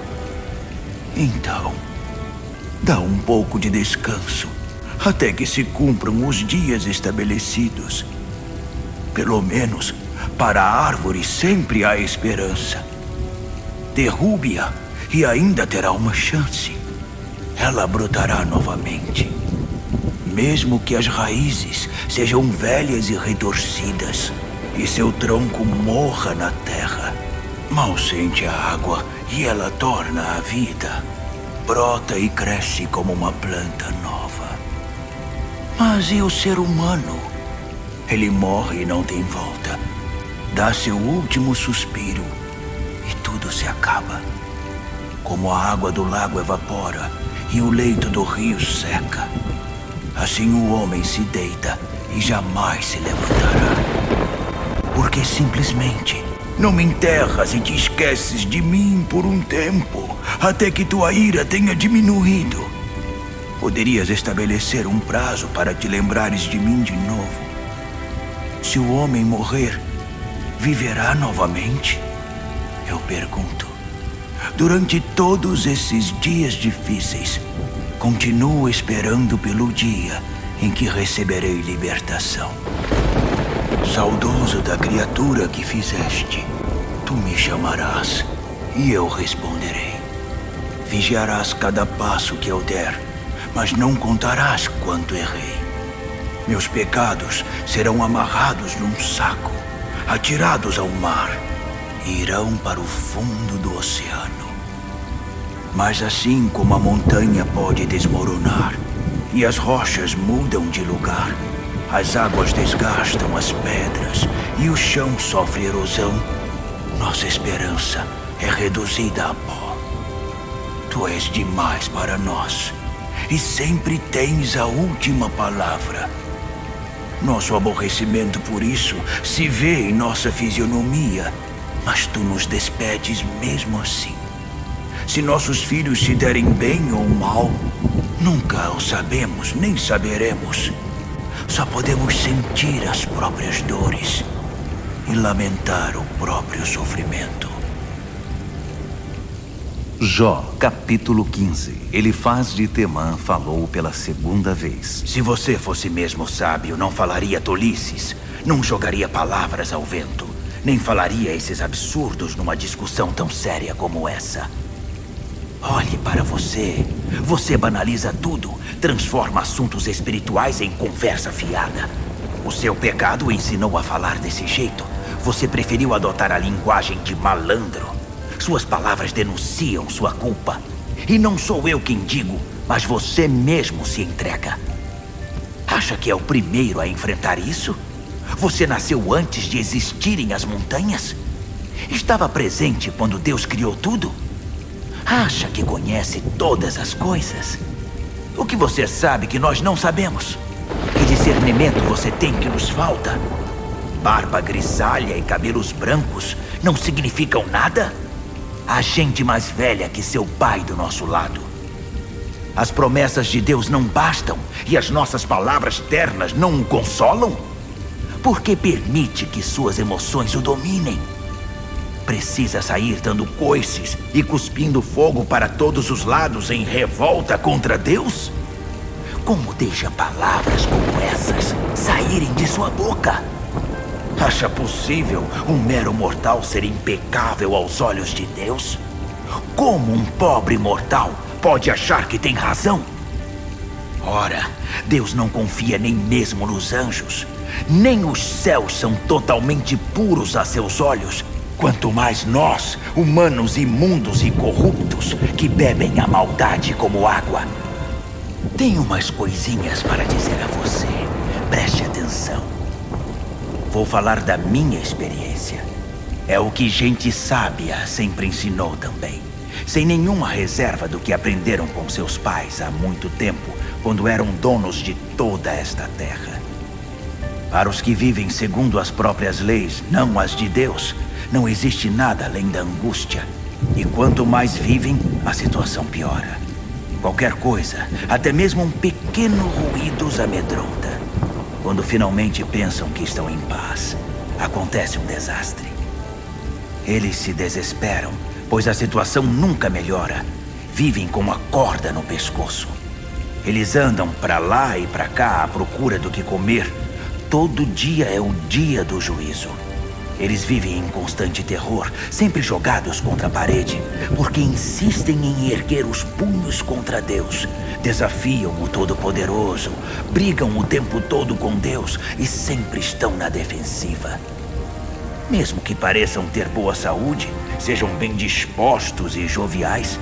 Então, dá um pouco de descanso até que se cumpram os dias estabelecidos. Pelo menos, para a árvore sempre há esperança. Derrube-a e ainda terá uma chance. Ela brotará novamente. Mesmo que as raízes sejam velhas e retorcidas e seu tronco morra na terra, mal sente a água e ela torna a vida. Brota e cresce como uma planta nova. Mas e o ser humano? Ele morre e não tem volta. Dá seu último suspiro e tudo se acaba. Como a água do lago evapora e o leito do rio seca, assim o homem se deita e jamais se levantará. Porque simplesmente não me enterras e te esqueces de mim por um tempo, até que tua ira tenha diminuído. Poderias estabelecer um prazo para te lembrares de mim de novo. Se o homem morrer, viverá novamente? Eu pergunto. Durante todos esses dias difíceis, continuo esperando pelo dia em que receberei libertação. Saudoso da criatura que fizeste, tu me chamarás e eu responderei. Vigiarás cada passo que eu der, mas não contarás quanto errei. Meus pecados serão amarrados num saco, atirados ao mar e irão para o fundo do oceano. Mas assim como a montanha pode desmoronar e as rochas mudam de lugar, as águas desgastam as pedras e o chão sofre erosão, nossa esperança é reduzida a pó. Tu és demais para nós e sempre tens a última palavra. Nosso aborrecimento por isso se vê em nossa fisionomia, mas tu nos despedes mesmo assim. Se nossos filhos se derem bem ou mal, nunca o sabemos nem saberemos. Só podemos sentir as próprias dores e lamentar o próprio sofrimento. Jó, capítulo 15. Elifaz de Temã falou pela segunda vez. Se você fosse mesmo sábio, não falaria tolices, não jogaria palavras ao vento, nem falaria esses absurdos numa discussão tão séria como essa. Olhe para você. Você banaliza tudo, transforma assuntos espirituais em conversa fiada. O seu pecado o ensinou a falar desse jeito. Você preferiu adotar a linguagem de malandro. Suas palavras denunciam sua culpa. E não sou eu quem digo, mas você mesmo se entrega. Acha que é o primeiro a enfrentar isso? Você nasceu antes de existirem as montanhas? Estava presente quando Deus criou tudo? Acha que conhece todas as coisas? O que você sabe que nós não sabemos? Que discernimento você tem que nos falta? Barba grisalha e cabelos brancos não significam nada? Há gente mais velha que seu pai do nosso lado. As promessas de Deus não bastam e as nossas palavras ternas não o consolam? Por que permite que suas emoções o dominem? Precisa sair dando coices e cuspindo fogo para todos os lados em revolta contra Deus? Como deixa palavras como essas saírem de sua boca? Acha possível um mero mortal ser impecável aos olhos de Deus? Como um pobre mortal pode achar que tem razão? Ora, Deus não confia nem mesmo nos anjos. Nem os céus são totalmente puros a seus olhos. Quanto mais nós, humanos imundos e corruptos, que bebem a maldade como água. Tenho umas coisinhas para dizer a você. Preste atenção. Vou falar da minha experiência. É o que gente sábia sempre ensinou também. Sem nenhuma reserva do que aprenderam com seus pais há muito tempo, quando eram donos de toda esta terra. Para os que vivem segundo as próprias leis, não as de Deus, não existe nada além da angústia. E quanto mais vivem, a situação piora. Qualquer coisa, até mesmo um pequeno ruído os amedronta. Quando finalmente pensam que estão em paz, acontece um desastre. Eles se desesperam, pois a situação nunca melhora. Vivem com uma corda no pescoço. Eles andam para lá e para cá à procura do que comer. Todo dia é o dia do juízo. Eles vivem em constante terror, sempre jogados contra a parede, porque insistem em erguer os punhos contra Deus. Desafiam o Todo-Poderoso, brigam o tempo todo com Deus e sempre estão na defensiva. Mesmo que pareçam ter boa saúde, sejam bem dispostos e joviais,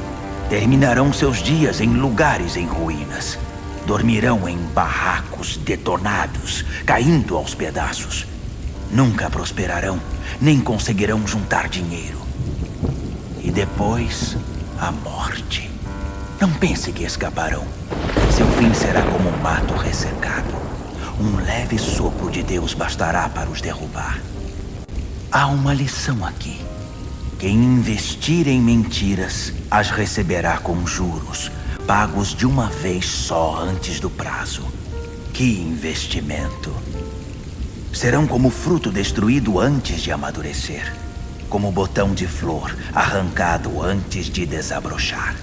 terminarão seus dias em lugares em ruínas. Dormirão em barracos detonados, caindo aos pedaços. Nunca prosperarão, nem conseguirão juntar dinheiro. E depois, a morte. Não pense que escaparão. Seu fim será como um mato ressecado. Um leve sopro de Deus bastará para os derrubar. Há uma lição aqui. Quem investir em mentiras, as receberá com juros, pagos de uma vez só antes do prazo. Que investimento! Serão como fruto destruído antes de amadurecer, como botão de flor arrancado antes de desabrochar.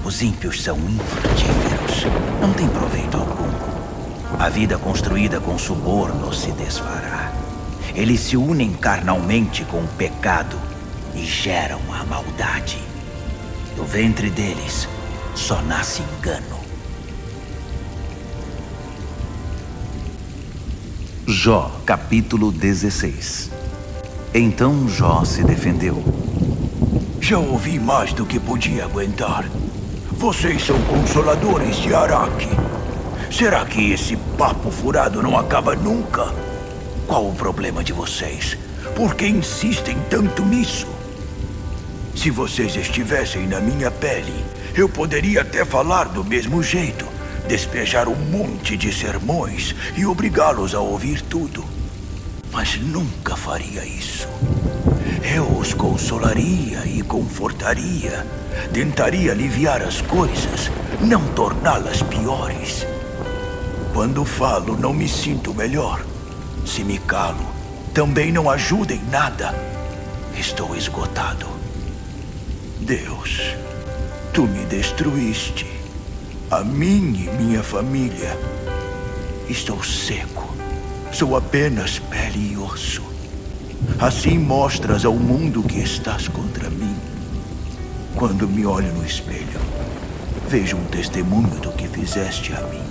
Os ímpios são infrutíferos, não têm proveito algum. A vida construída com suborno se desfará. Eles se unem carnalmente com o pecado e geram a maldade. Do ventre deles só nasce engano. Jó, capítulo 16. Então Jó se defendeu. Já ouvi mais do que podia aguentar. Vocês são consoladores de Araque. Será que esse papo furado não acaba nunca? Qual o problema de vocês? Por que insistem tanto nisso? Se vocês estivessem na minha pele, eu poderia até falar do mesmo jeito, despejar um monte de sermões e obrigá-los a ouvir tudo. Mas nunca faria isso. Eu os consolaria e confortaria. Tentaria aliviar as coisas, não torná-las piores. Quando falo, não me sinto melhor. Se me calo, também não ajuda em nada. Estou esgotado. Deus, tu me destruíste. A mim e minha família. Estou seco. Sou apenas pele e osso. Assim mostras ao mundo que estás contra mim. Quando me olho no espelho, vejo um testemunho do que fizeste a mim.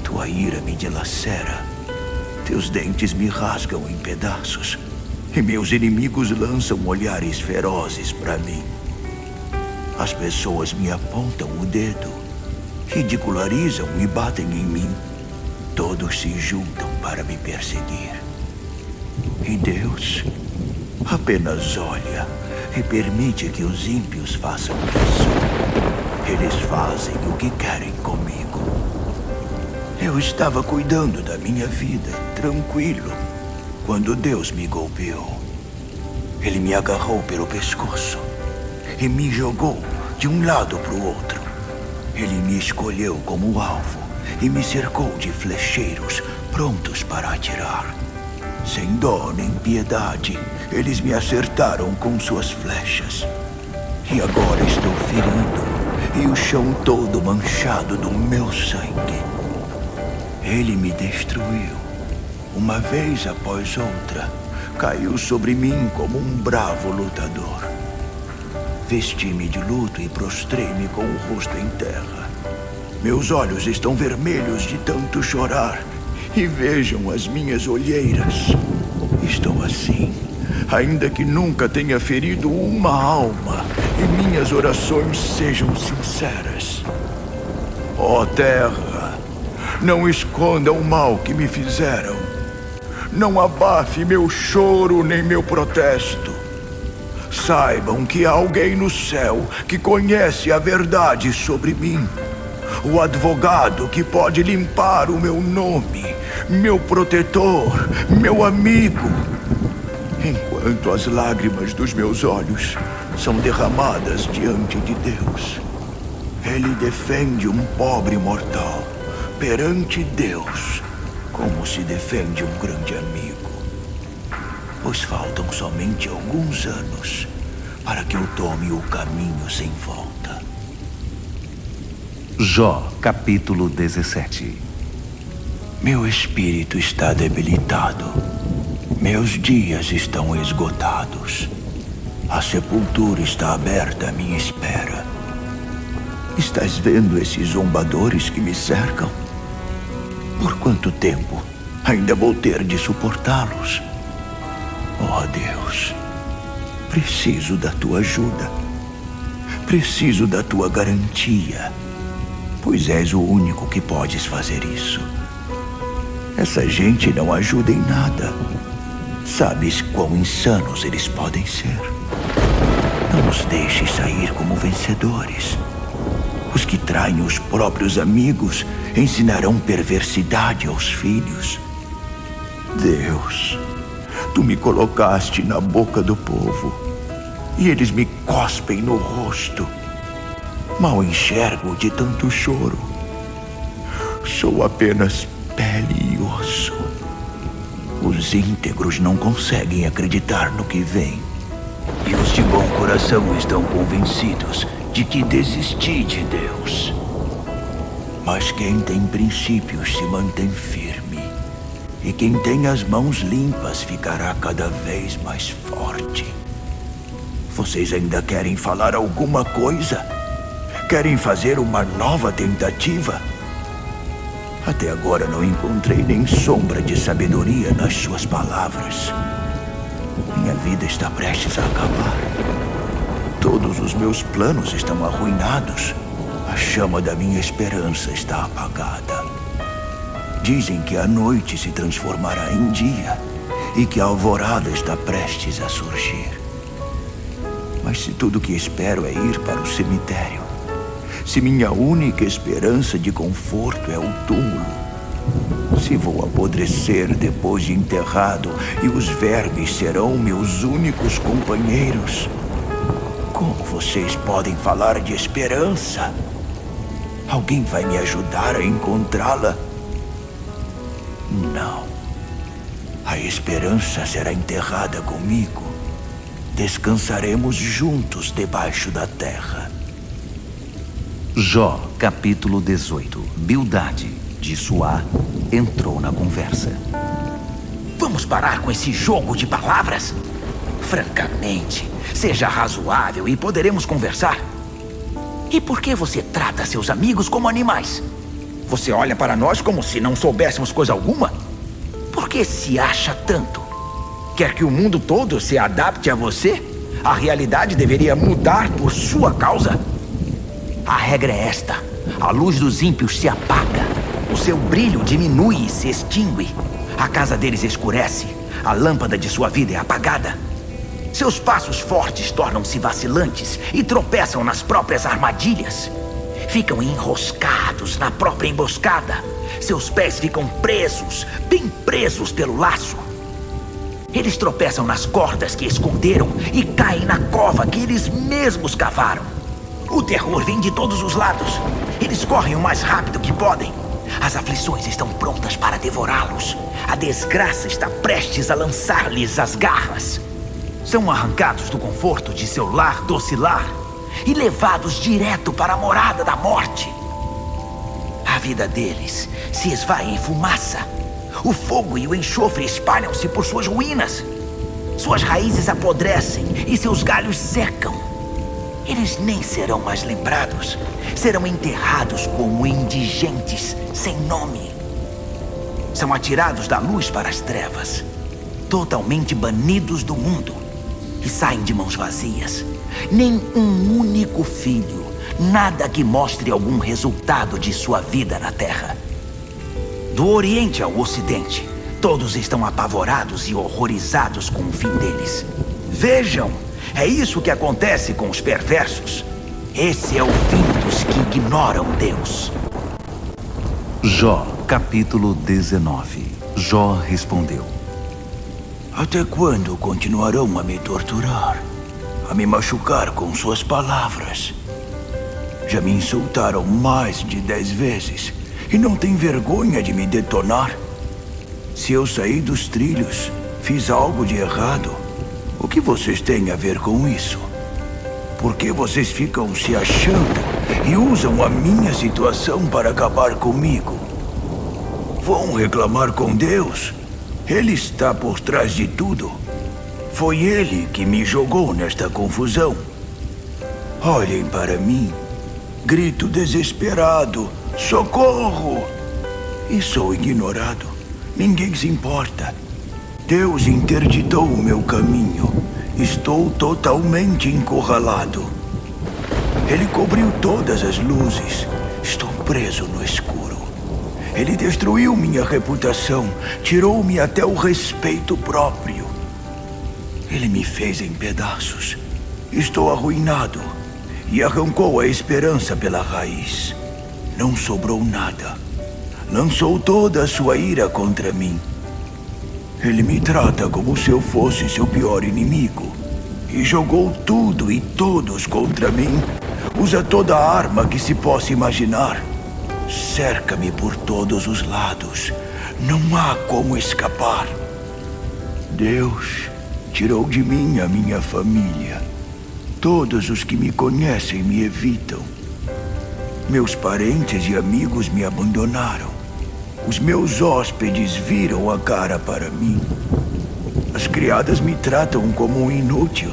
Tua ira me dilacera. Teus dentes me rasgam em pedaços. E meus inimigos lançam olhares ferozes para mim. As pessoas me apontam o dedo, ridicularizam e batem em mim. Todos se juntam para me perseguir. E Deus? Apenas olha e permite que os ímpios façam isso. Eles fazem o que querem comigo. Eu estava cuidando da minha vida, tranquilo, quando Deus me golpeou. Ele me agarrou pelo pescoço e me jogou de um lado para o outro. Ele me escolheu como alvo e me cercou de flecheiros prontos para atirar. Sem dó nem piedade, eles me acertaram com suas flechas. E agora estou ferido e o chão todo manchado do meu sangue. Ele me destruiu. Uma vez após outra, caiu sobre mim como um bravo lutador. Vesti-me de luto e prostrei-me com o rosto em terra. Meus olhos estão vermelhos de tanto chorar. E vejam as minhas olheiras. Estou assim, ainda que nunca tenha ferido uma alma e minhas orações sejam sinceras. Ó terra, não esconda o mal que me fizeram. Não abafe meu choro nem meu protesto. Saibam que há alguém no céu que conhece a verdade sobre mim. O advogado que pode limpar o meu nome, meu protetor, meu amigo. Enquanto as lágrimas dos meus olhos são derramadas diante de Deus, Ele defende um pobre mortal perante Deus, como se defende um grande amigo. Pois faltam somente alguns anos para que eu tome o caminho sem volta. Jó, capítulo 17. Meu espírito está debilitado. Meus dias estão esgotados. A sepultura está aberta à minha espera. Estás vendo esses zombadores que me cercam? Por quanto tempo ainda vou ter de suportá-los? Oh Deus, preciso da tua ajuda. Preciso da tua garantia, pois és o único que podes fazer isso. Essa gente não ajuda em nada. Sabes quão insanos eles podem ser. Não os deixes sair como vencedores. Os que traem os próprios amigos ensinarão perversidade aos filhos. Deus, tu me colocaste na boca do povo e eles me cospem no rosto. Mal enxergo de tanto choro. Sou apenas pele e osso. Os íntegros não conseguem acreditar no que vem. E os de bom coração estão convencidos de que desisti de Deus. Mas quem tem princípios se mantém firme. E quem tem as mãos limpas ficará cada vez mais forte. Vocês ainda querem falar alguma coisa? Querem fazer uma nova tentativa? Até agora não encontrei nem sombra de sabedoria nas suas palavras. Minha vida está prestes a acabar. Todos os meus planos estão arruinados. A chama da minha esperança está apagada. Dizem que a noite se transformará em dia e que a alvorada está prestes a surgir. Mas se tudo que espero é ir para o cemitério, se minha única esperança de conforto é o túmulo, se vou apodrecer depois de enterrado e os vermes serão meus únicos companheiros, como vocês podem falar de esperança? Alguém vai me ajudar a encontrá-la? Não. A esperança será enterrada comigo. Descansaremos juntos debaixo da terra. Jó, capítulo 18. Bildade, de Suá, entrou na conversa. Vamos parar com esse jogo de palavras? Francamente, seja razoável e poderemos conversar. E por que você trata seus amigos como animais? Você olha para nós como se não soubéssemos coisa alguma? Por que se acha tanto? Quer que o mundo todo se adapte a você? A realidade deveria mudar por sua causa? A regra é esta: a luz dos ímpios se apaga, o seu brilho diminui e se extingue, a casa deles escurece, a lâmpada de sua vida é apagada. Seus passos fortes tornam-se vacilantes e tropeçam nas próprias armadilhas. Ficam enroscados na própria emboscada. Seus pés ficam presos, bem presos pelo laço. Eles tropeçam nas cordas que esconderam e caem na cova que eles mesmos cavaram. O terror vem de todos os lados. Eles correm o mais rápido que podem. As aflições estão prontas para devorá-los. A desgraça está prestes a lançar-lhes as garras. São arrancados do conforto de seu lar docilar e levados direto para a morada da morte. A vida deles se esvai em fumaça. O fogo e o enxofre espalham-se por suas ruínas. Suas raízes apodrecem e seus galhos secam. Eles nem serão mais lembrados. Serão enterrados como indigentes, sem nome. São atirados da luz para as trevas, totalmente banidos do mundo. E saem de mãos vazias. Nem um único filho. Nada que mostre algum resultado de sua vida na Terra. Do Oriente ao Ocidente, todos estão apavorados e horrorizados com o fim deles. Vejam, é isso que acontece com os perversos. Esse é o fim dos que ignoram Deus. Jó, capítulo 19. Jó respondeu: Até quando continuarão a me torturar? A me machucar com suas palavras? Já me insultaram mais de 10 vezes e não têm vergonha de me detonar? Se eu saí dos trilhos, fiz algo de errado, o que vocês têm a ver com isso? Por que vocês ficam se achando e usam a minha situação para acabar comigo? Vão reclamar com Deus? Ele está por trás de tudo. Foi ele que me jogou nesta confusão. Olhem para mim. Grito desesperado. Socorro! E sou ignorado. Ninguém se importa. Deus interditou o meu caminho. Estou totalmente encurralado. Ele cobriu todas as luzes. Estou preso no escuro. Ele destruiu minha reputação. Tirou-me até o respeito próprio. Ele me fez em pedaços. Estou arruinado. E arrancou a esperança pela raiz. Não sobrou nada. Lançou toda a sua ira contra mim. Ele me trata como se eu fosse seu pior inimigo. E jogou tudo e todos contra mim. Usa toda a arma que se possa imaginar. Cerca-me por todos os lados. Não há como escapar. Deus tirou de mim a minha família. Todos os que me conhecem me evitam. Meus parentes e amigos me abandonaram. Os meus hóspedes viram a cara para mim. As criadas me tratam como um inútil,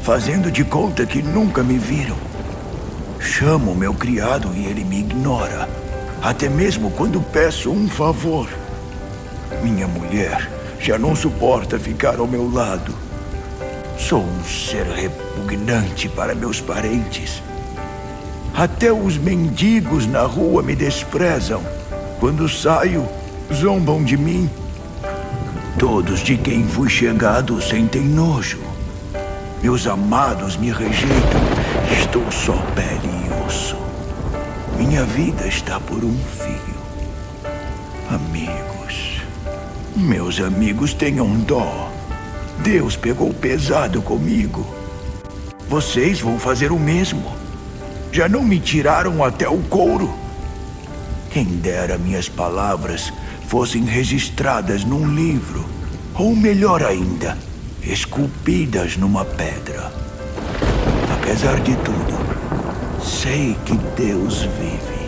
fazendo de conta que nunca me viram. Chamo meu criado e ele me ignora, até mesmo quando peço um favor. Minha mulher já não suporta ficar ao meu lado. Sou um ser repugnante para meus parentes. Até os mendigos na rua me desprezam. Quando saio, zombam de mim. Todos de quem fui chegado sentem nojo. Meus amados me rejeitam. Estou só pele e osso. Minha vida está por um fio. Amigos. Meus amigos tenham dó. Deus pegou pesado comigo. Vocês vão fazer o mesmo. Já não me tiraram até o couro. Quem dera minhas palavras fossem registradas num livro. Ou melhor ainda, esculpidas numa pedra. Apesar de tudo, sei que Deus vive.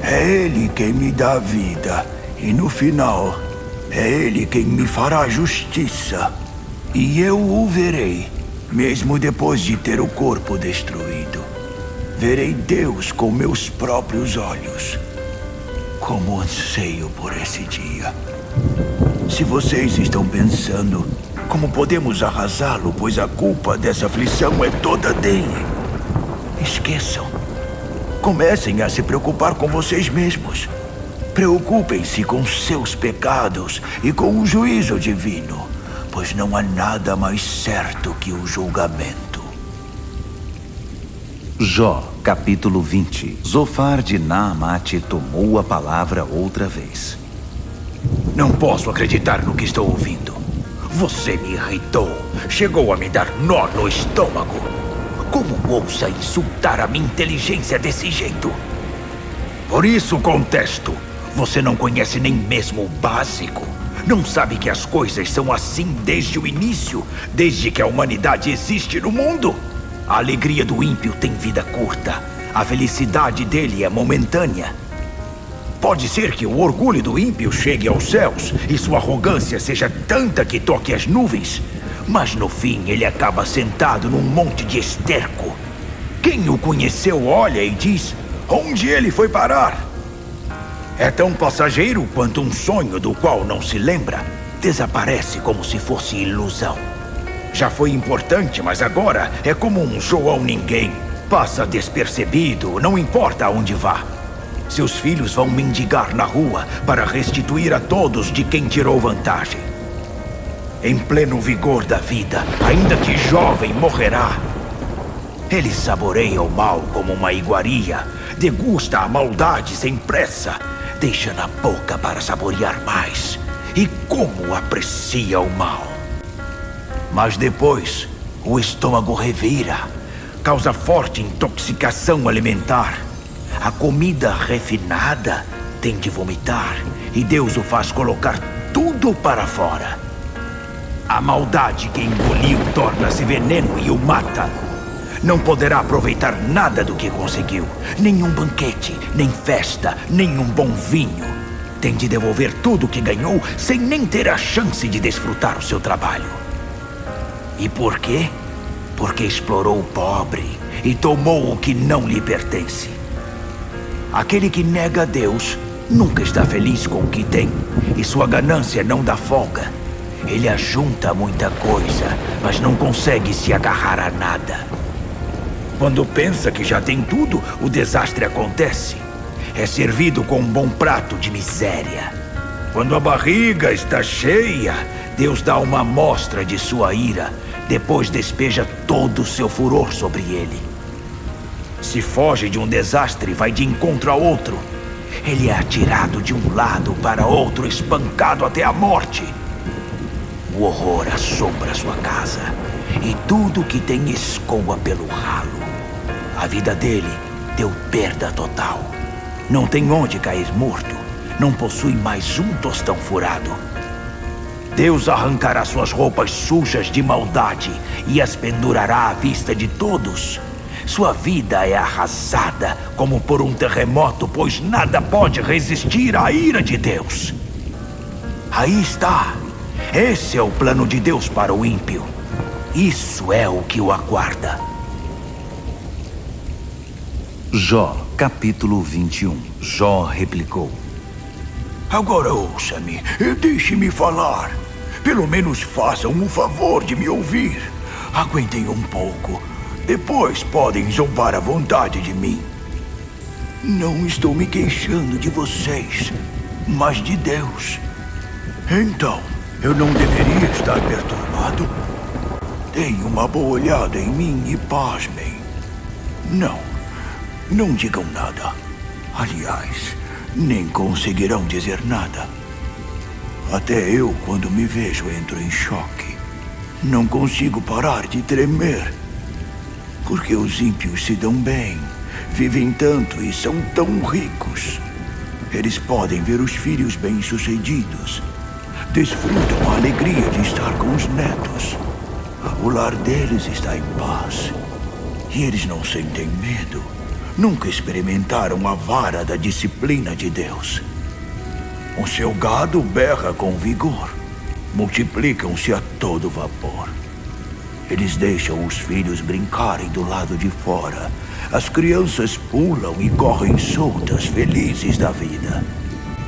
É Ele quem me dá a vida. E no final, é Ele quem me fará justiça. E eu o verei, mesmo depois de ter o corpo destruído. Verei Deus com meus próprios olhos. Como anseio por esse dia. Se vocês estão pensando, como podemos arrasá-lo, pois a culpa dessa aflição é toda dele? Esqueçam. Comecem a se preocupar com vocês mesmos. Preocupem-se com seus pecados e com o juízo divino. pois não há nada mais certo que o julgamento. Jó, capítulo 20. Zofar de Naamate tomou a palavra outra vez. Não posso acreditar no que estou ouvindo. Você me irritou. Chegou a me dar nó no estômago. Como ousa insultar a minha inteligência desse jeito? Por isso contesto. Você não conhece nem mesmo o básico. Não sabe que as coisas são assim desde o início, desde que a humanidade existe no mundo. A alegria do ímpio tem vida curta. A felicidade dele é momentânea. Pode ser que o orgulho do ímpio chegue aos céus e sua arrogância seja tanta que toque as nuvens, mas no fim ele acaba sentado num monte de esterco. Quem o conheceu olha e diz: onde ele foi parar? É tão passageiro quanto um sonho do qual não se lembra. Desaparece como se fosse ilusão. Já foi importante, mas agora é como um João ninguém. Passa despercebido, não importa aonde vá. Seus filhos vão mendigar na rua para restituir a todos de quem tirou vantagem. Em pleno vigor da vida, ainda que jovem, morrerá. Ele saboreia o mal como uma iguaria, degusta a maldade sem pressa, deixa na boca para saborear mais. E como aprecia o mal. Mas depois, o estômago revira, causa forte intoxicação alimentar. A comida refinada tem de vomitar e Deus o faz colocar tudo para fora. A maldade que engoliu torna-se veneno e o mata. Não poderá aproveitar nada do que conseguiu. Nenhum banquete, nem festa, nenhum bom vinho. Tem de devolver tudo o que ganhou sem nem ter a chance de desfrutar o seu trabalho. E por quê? Porque explorou o pobre e tomou o que não lhe pertence. Aquele que nega a Deus nunca está feliz com o que tem, e sua ganância não dá folga. Ele ajunta muita coisa, mas não consegue se agarrar a nada. Quando pensa que já tem tudo, o desastre acontece. É servido com um bom prato de miséria. Quando a barriga está cheia, Deus dá uma amostra de sua ira, depois despeja todo o seu furor sobre ele. Se foge de um desastre, vai de encontro a outro. Ele é atirado de um lado para outro, espancado até a morte. O horror assombra sua casa, e tudo que tem escoa pelo ralo. A vida dele deu perda total. Não tem onde cair morto. Não possui mais um tostão furado. Deus arrancará suas roupas sujas de maldade e as pendurará à vista de todos. Sua vida é arrasada como por um terremoto, pois nada pode resistir à ira de Deus. Aí está. Esse é o plano de Deus para o ímpio. Isso é o que o aguarda. Jó, capítulo 21. Jó replicou: Agora ouça-me e deixe-me falar. Pelo menos façam o favor de me ouvir. Aguentem um pouco. Depois podem zombar à vontade de mim. Não estou me queixando de vocês, mas de Deus. Então, eu não deveria estar perturbado? Deem uma boa olhada em mim e pasmem. Não digam nada. Aliás, nem conseguirão dizer nada. Até eu, quando me vejo, entro em choque. Não consigo parar de tremer. Porque os ímpios se dão bem, vivem tanto e são tão ricos. Eles podem ver os filhos bem-sucedidos. Desfrutam a alegria de estar com os netos. O lar deles está em paz. E eles não sentem medo. Nunca experimentaram a vara da disciplina de Deus. O seu gado berra com vigor. Multiplicam-se a todo vapor. Eles deixam os filhos brincarem do lado de fora. As crianças pulam e correm soltas, felizes da vida.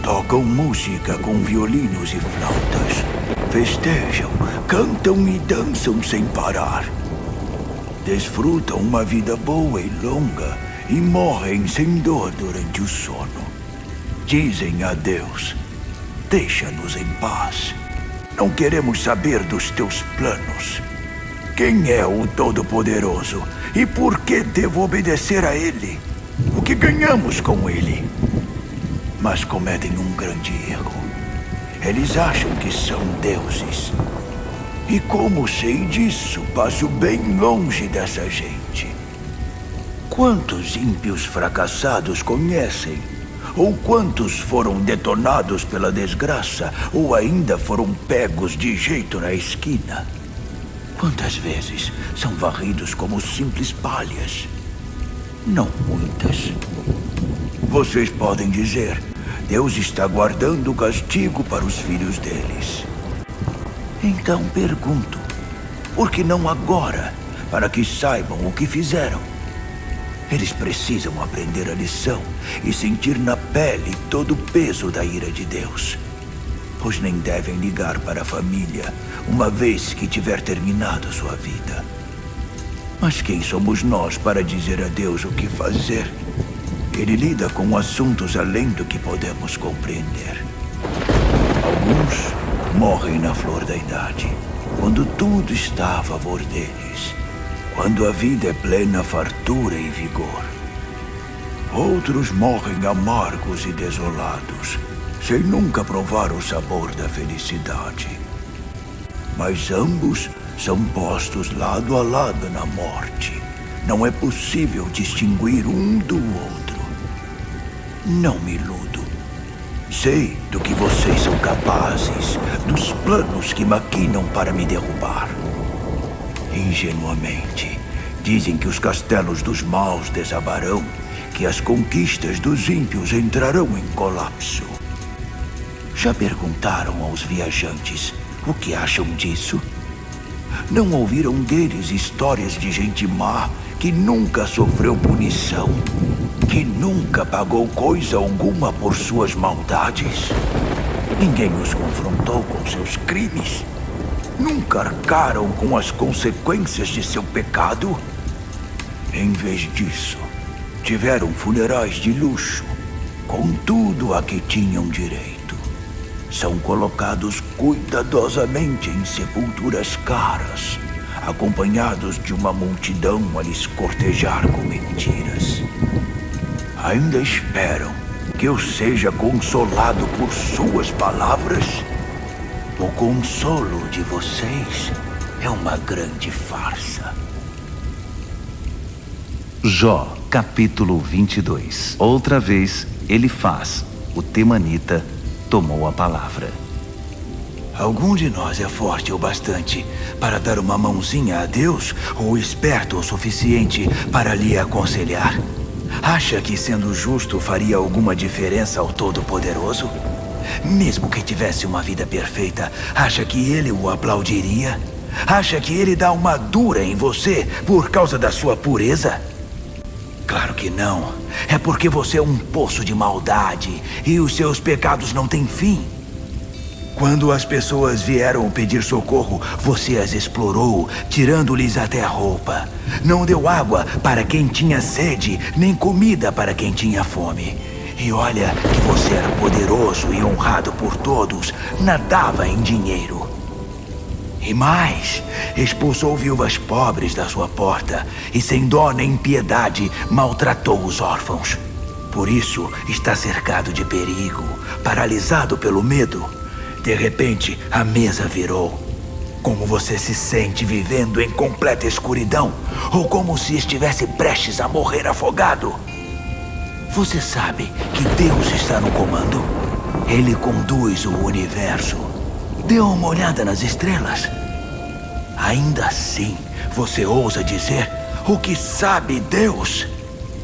Tocam música com violinos e flautas. Festejam, cantam e dançam sem parar. Desfrutam uma vida boa e longa e morrem sem dor durante o sono. Dizem a Deus: deixa-nos em paz. Não queremos saber dos teus planos. Quem é o Todo-Poderoso? E por que devo obedecer a ele? O que ganhamos com ele? Mas cometem um grande erro. Eles acham que são deuses. E como sei disso, passo bem longe dessa gente. Quantos ímpios fracassados conhecem? Ou quantos foram detonados pela desgraça, ou ainda foram pegos de jeito na esquina? Quantas vezes são varridos como simples palhas? Não muitas. Vocês podem dizer, Deus está guardando o castigo para os filhos deles. Então pergunto, por que não agora, para que saibam o que fizeram? Eles precisam aprender a lição e sentir na pele todo o peso da ira de Deus. Pois nem devem ligar para a família uma vez que tiver terminado sua vida. Mas quem somos nós para dizer a Deus o que fazer? Ele lida com assuntos além do que podemos compreender. Alguns morrem na flor da idade, quando tudo está a favor deles. Quando a vida é plena fartura e vigor. Outros morrem amargos e desolados, sem nunca provar o sabor da felicidade. Mas ambos são postos lado a lado na morte. Não é possível distinguir um do outro. Não me iludo. Sei do que vocês são capazes, dos planos que maquinam para me derrubar. Ingenuamente, dizem que os castelos dos maus desabarão, que as conquistas dos ímpios entrarão em colapso. Já perguntaram aos viajantes o que acham disso? Não ouviram deles histórias de gente má que nunca sofreu punição, que nunca pagou coisa alguma por suas maldades? Ninguém os confrontou com seus crimes? Nunca arcaram com as consequências de seu pecado? Em vez disso, tiveram funerais de luxo, com tudo a que tinham direito. São colocados cuidadosamente em sepulturas caras, acompanhados de uma multidão a lhes cortejar com mentiras. Ainda esperam que eu seja consolado por suas palavras? O consolo de vocês é uma grande farsa. Jó, capítulo 22. Outra vez, Elifaz, o temanita, tomou a palavra. Algum de nós é forte o bastante para dar uma mãozinha a Deus ou esperto o suficiente para lhe aconselhar? Acha que sendo justo faria alguma diferença ao Todo-Poderoso? Mesmo que tivesse uma vida perfeita, acha que ele o aplaudiria? Acha que ele dá uma dura em você por causa da sua pureza? Claro que não. É porque você é um poço de maldade e os seus pecados não têm fim. Quando as pessoas vieram pedir socorro, você as explorou, tirando-lhes até a roupa. Não deu água para quem tinha sede, nem comida para quem tinha fome. E olha que você era poderoso e honrado por todos, nadava em dinheiro. E mais, expulsou viúvas pobres da sua porta e sem dó nem piedade maltratou os órfãos. Por isso está cercado de perigo, paralisado pelo medo. De repente, a mesa virou. Como você se sente vivendo em completa escuridão? Ou como se estivesse prestes a morrer afogado? Você sabe que Deus está no comando? Ele conduz o universo. Dê uma olhada nas estrelas. Ainda assim, você ousa dizer o que sabe Deus?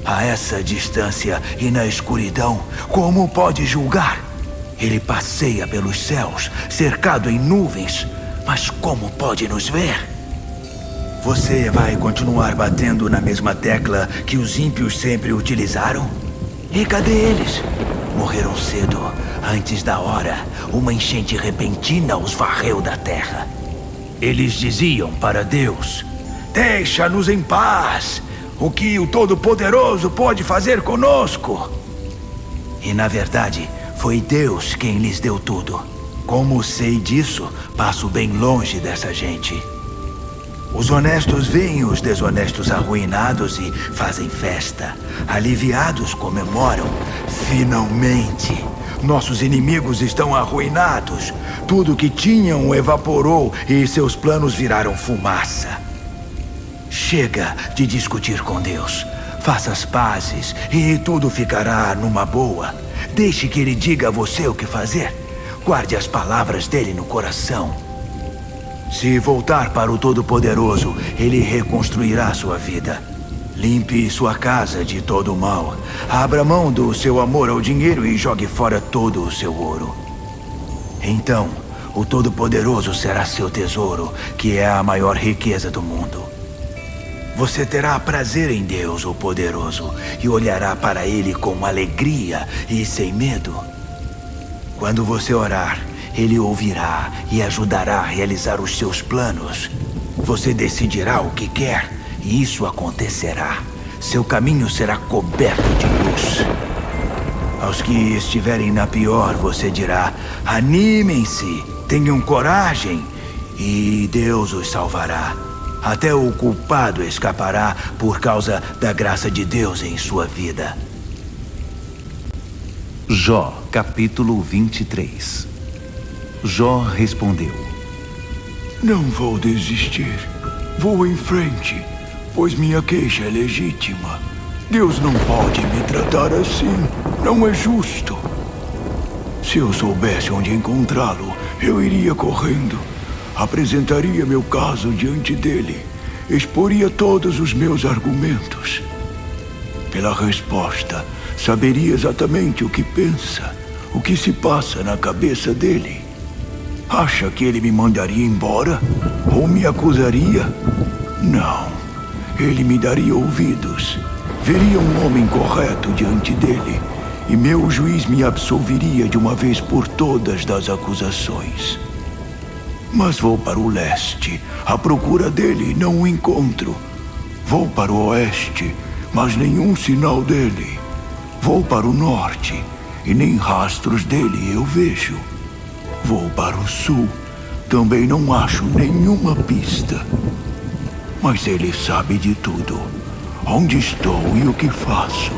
A essa distância e na escuridão, como pode julgar? Ele passeia pelos céus, cercado em nuvens, mas como pode nos ver? Você vai continuar batendo na mesma tecla que os ímpios sempre utilizaram? E cadê eles? Morreram cedo, antes da hora. Uma enchente repentina os varreu da terra. Eles diziam para Deus: deixa-nos em paz. O que o Todo-Poderoso pode fazer conosco? E na verdade, foi Deus quem lhes deu tudo. Como sei disso, passo bem longe dessa gente. Os honestos veem os desonestos arruinados e fazem festa. Aliviados comemoram. Finalmente! Nossos inimigos estão arruinados. Tudo que tinham evaporou e seus planos viraram fumaça. Chega de discutir com Deus. Faça as pazes e tudo ficará numa boa. Deixe que Ele diga a você o que fazer. Guarde as palavras dele no coração. Se voltar para o Todo-Poderoso, Ele reconstruirá sua vida. Limpe sua casa de todo o mal. Abra mão do seu amor ao dinheiro e jogue fora todo o seu ouro. Então, o Todo-Poderoso será seu tesouro, que é a maior riqueza do mundo. Você terá prazer em Deus, o Poderoso, e olhará para Ele com alegria e sem medo. Quando você orar, Ele ouvirá e ajudará a realizar os seus planos. Você decidirá o que quer e isso acontecerá. Seu caminho será coberto de luz. Aos que estiverem na pior, você dirá: animem-se, tenham coragem e Deus os salvará. Até o culpado escapará por causa da graça de Deus em sua vida. Jó, capítulo 23. Jó respondeu: Não vou desistir. Vou em frente, pois minha queixa é legítima. Deus não pode me tratar assim. Não é justo. Se eu soubesse onde encontrá-lo, eu iria correndo. Apresentaria meu caso diante dele. Exporia todos os meus argumentos. Pela resposta, saberia exatamente o que pensa, o que se passa na cabeça dele. Acha que ele me mandaria embora? Ou me acusaria? Não. Ele me daria ouvidos. Veria um homem correto diante dele. E meu juiz me absolveria de uma vez por todas das acusações. Mas vou para o leste. À procura dele, não o encontro. Vou para o oeste, mas nenhum sinal dele. Vou para o norte, e nem rastros dele eu vejo. Vou para o sul, também não acho nenhuma pista. Mas ele sabe de tudo. Onde estou e o que faço.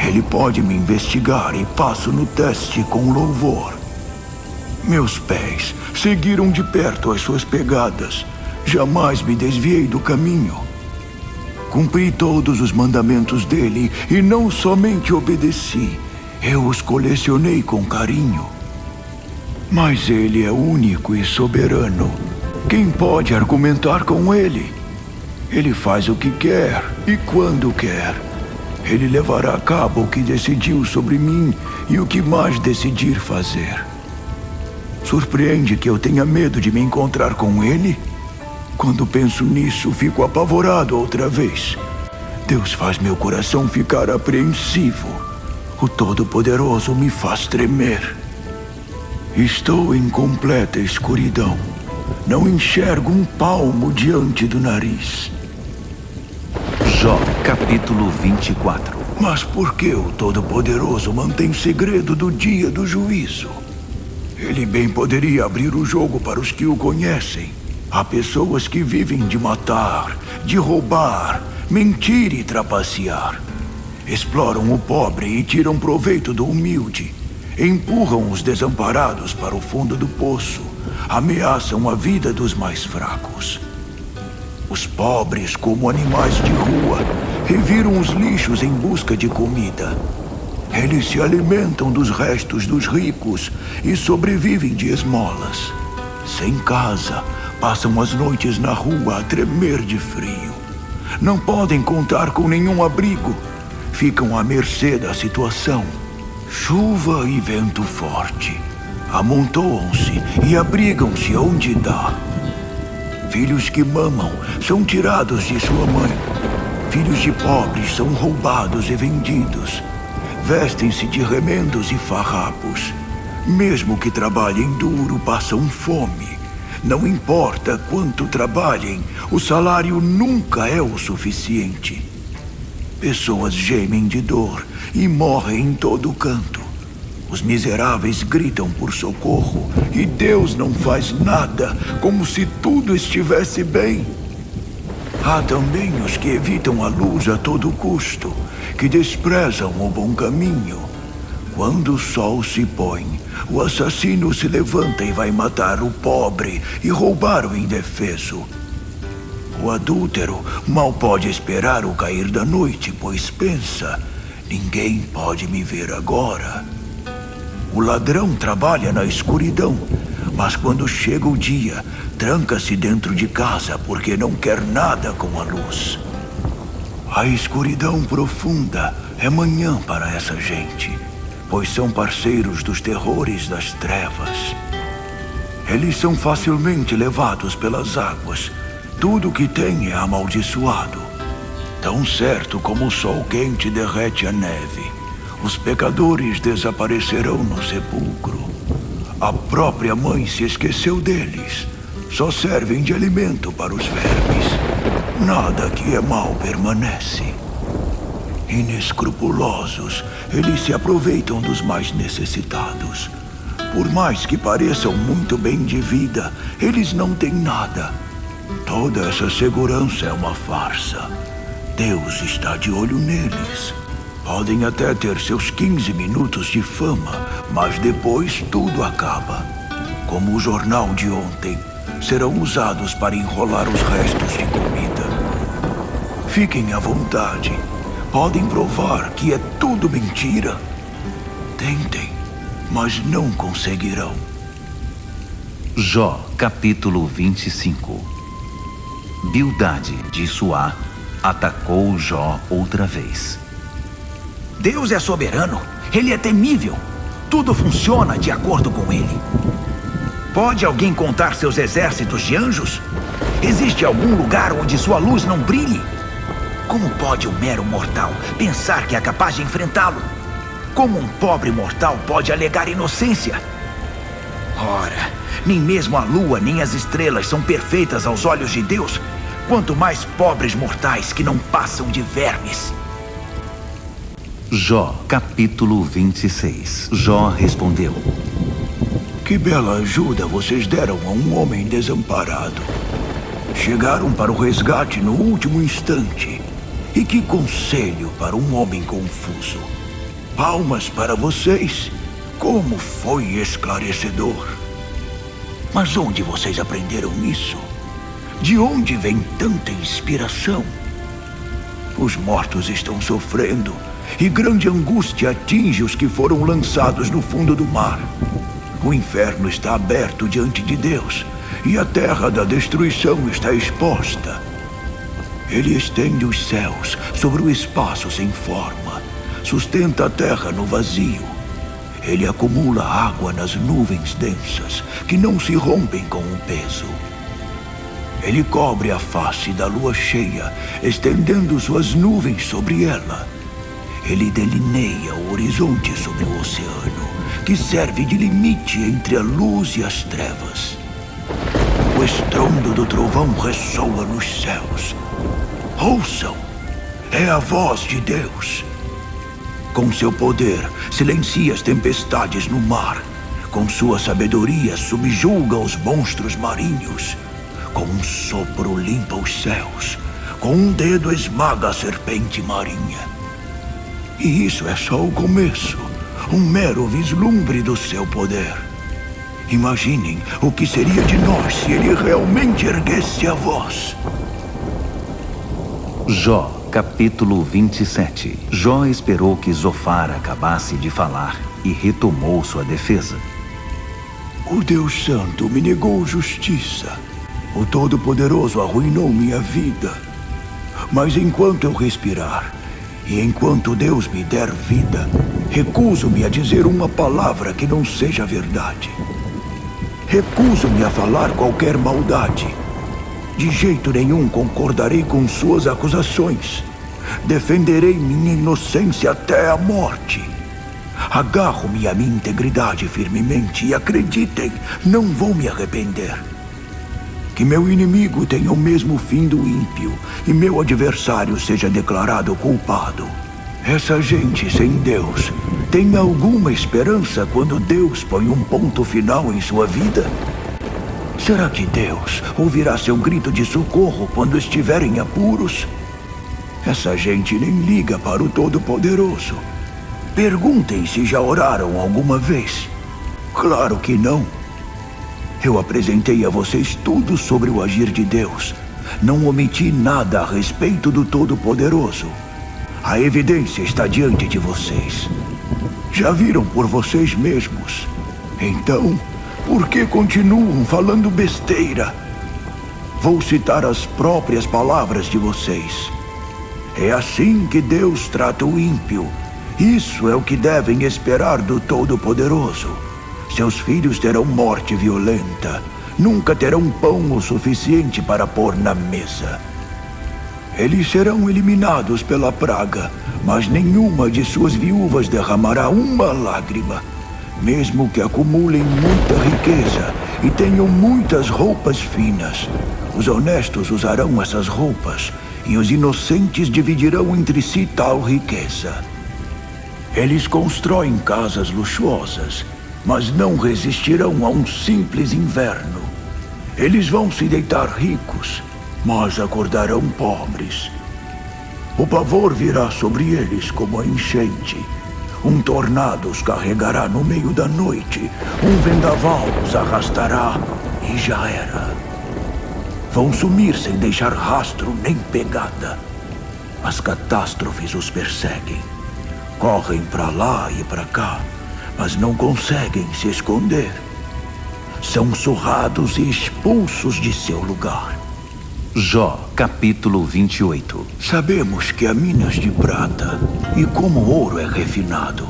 Ele pode me investigar e passo no teste com louvor. Meus pés seguiram de perto as suas pegadas. Jamais me desviei do caminho. Cumpri todos os mandamentos dele e não somente obedeci. Eu os colecionei com carinho. Mas ele é único e soberano. Quem pode argumentar com ele? Ele faz o que quer e quando quer. Ele levará a cabo o que decidiu sobre mim e o que mais decidir fazer. Surpreende que eu tenha medo de me encontrar com ele? Quando penso nisso, fico apavorado outra vez. Deus faz meu coração ficar apreensivo. O Todo-Poderoso me faz tremer. Estou em completa escuridão. Não enxergo um palmo diante do nariz. Jó, capítulo 24. Mas por que o Todo-Poderoso mantém segredo do dia do juízo? Ele bem poderia abrir o jogo para os que o conhecem. Há pessoas que vivem de matar, de roubar, mentir e trapacear. Exploram o pobre e tiram proveito do humilde. Empurram os desamparados para o fundo do poço. Ameaçam a vida dos mais fracos. Os pobres, como animais de rua, reviram os lixos em busca de comida. Eles se alimentam dos restos dos ricos e sobrevivem de esmolas. Sem casa, passam as noites na rua a tremer de frio. Não podem contar com nenhum abrigo. Ficam à mercê da situação. Chuva e vento forte. Amontoam-se e abrigam-se onde dá. Filhos que mamam são tirados de sua mãe. Filhos de pobres são roubados e vendidos. Vestem-se de remendos e farrapos. Mesmo que trabalhem duro, passam fome. Não importa quanto trabalhem, o salário nunca é o suficiente. Pessoas gemem de dor e morrem em todo canto. Os miseráveis gritam por socorro e Deus não faz nada, como se tudo estivesse bem. Há também os que evitam a luz a todo custo, que desprezam o bom caminho. Quando o sol se põe, o assassino se levanta e vai matar o pobre e roubar o indefeso. O adúltero mal pode esperar o cair da noite, pois pensa: ninguém pode me ver agora. O ladrão trabalha na escuridão, mas quando chega o dia, tranca-se dentro de casa porque não quer nada com a luz. A escuridão profunda é manhã para essa gente, pois são parceiros dos terrores das trevas. Eles são facilmente levados pelas águas. Tudo que tem é amaldiçoado. Tão certo como o sol quente derrete a neve, os pecadores desaparecerão no sepulcro. A própria mãe se esqueceu deles. Só servem de alimento para os vermes. Nada que é mal permanece. Inescrupulosos, eles se aproveitam dos mais necessitados. Por mais que pareçam muito bem de vida, eles não têm nada. Toda essa segurança é uma farsa. Deus está de olho neles. Podem até ter seus 15 minutos de fama, mas depois tudo acaba. Como o jornal de ontem, serão usados para enrolar os restos de comida. Fiquem à vontade. Podem provar que é tudo mentira. Tentem, mas não conseguirão. Jó, capítulo 25. Bildade, de Suá, atacou Jó outra vez. Deus é soberano. Ele é temível. Tudo funciona de acordo com ele. Pode alguém contar seus exércitos de anjos? Existe algum lugar onde sua luz não brilhe? Como pode um mero mortal pensar que é capaz de enfrentá-lo? Como um pobre mortal pode alegar inocência? Ora, nem mesmo a lua nem as estrelas são perfeitas aos olhos de Deus, quanto mais pobres mortais que não passam de vermes. Jó, capítulo 26. Jó respondeu: Que bela ajuda vocês deram a um homem desamparado. Chegaram para o resgate no último instante. E que conselho para um homem confuso. Palmas para vocês. Como foi esclarecedor. Mas onde vocês aprenderam isso? De onde vem tanta inspiração? Os mortos estão sofrendo, e grande angústia atinge os que foram lançados no fundo do mar. O inferno está aberto diante de Deus, e a terra da destruição está exposta. Ele estende os céus sobre o espaço sem forma, sustenta a terra no vazio. Ele acumula água nas nuvens densas, que não se rompem com o peso. Ele cobre a face da lua cheia, estendendo suas nuvens sobre ela. Ele delineia o horizonte sobre o oceano, que serve de limite entre a luz e as trevas. O estrondo do trovão ressoa nos céus. Ouçam! É a voz de Deus. Com seu poder, silencia as tempestades no mar. Com sua sabedoria, subjuga os monstros marinhos. Com um sopro, limpa os céus. Com um dedo, esmaga a serpente marinha. E isso é só o começo. Um mero vislumbre do seu poder. Imaginem o que seria de nós se ele realmente erguesse a voz. Jó, capítulo 27. Jó esperou que Zofar acabasse de falar e retomou sua defesa. O Deus Santo me negou justiça. O Todo-Poderoso arruinou minha vida. Mas enquanto eu respirar, e enquanto Deus me der vida, recuso-me a dizer uma palavra que não seja verdade. Recuso-me a falar qualquer maldade. De jeito nenhum concordarei com suas acusações. Defenderei minha inocência até a morte. Agarro-me à minha integridade firmemente e acreditem, não vou me arrepender. Que meu inimigo tenha o mesmo fim do ímpio e meu adversário seja declarado culpado. Essa gente sem Deus tem alguma esperança quando Deus põe um ponto final em sua vida? Será que Deus ouvirá seu grito de socorro quando estiver em apuros? Essa gente nem liga para o Todo-Poderoso. Perguntem se já oraram alguma vez. Claro que não. Eu apresentei a vocês tudo sobre o agir de Deus. Não omiti nada a respeito do Todo-Poderoso. A evidência está diante de vocês. Já viram por vocês mesmos. Então, por que continuam falando besteira? Vou citar as próprias palavras de vocês. É assim que Deus trata o ímpio. Isso é o que devem esperar do Todo-Poderoso. Seus filhos terão morte violenta. Nunca terão pão o suficiente para pôr na mesa. Eles serão eliminados pela praga, mas nenhuma de suas viúvas derramará uma lágrima. Mesmo que acumulem muita riqueza e tenham muitas roupas finas, os honestos usarão essas roupas e os inocentes dividirão entre si tal riqueza. Eles constroem casas luxuosas, mas não resistirão a um simples inverno. Eles vão se deitar ricos, mas acordarão pobres. O pavor virá sobre eles como a enchente. Um tornado os carregará no meio da noite. Um vendaval os arrastará e já era. Vão sumir sem deixar rastro nem pegada. As catástrofes os perseguem. Correm para lá e para cá, mas não conseguem se esconder. São surrados e expulsos de seu lugar. Jó, capítulo 28. Sabemos que há minas de prata e como o ouro é refinado.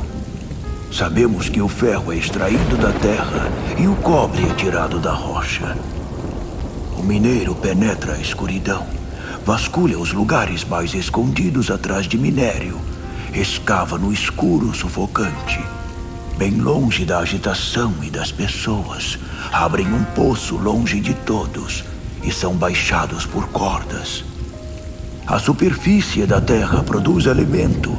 Sabemos que o ferro é extraído da terra e o cobre é tirado da rocha. O mineiro penetra a escuridão, vasculha os lugares mais escondidos atrás de minério, escava no escuro sufocante. Bem longe da agitação e das pessoas, abrem um poço longe de todos e são baixados por cordas. A superfície da terra produz alimento,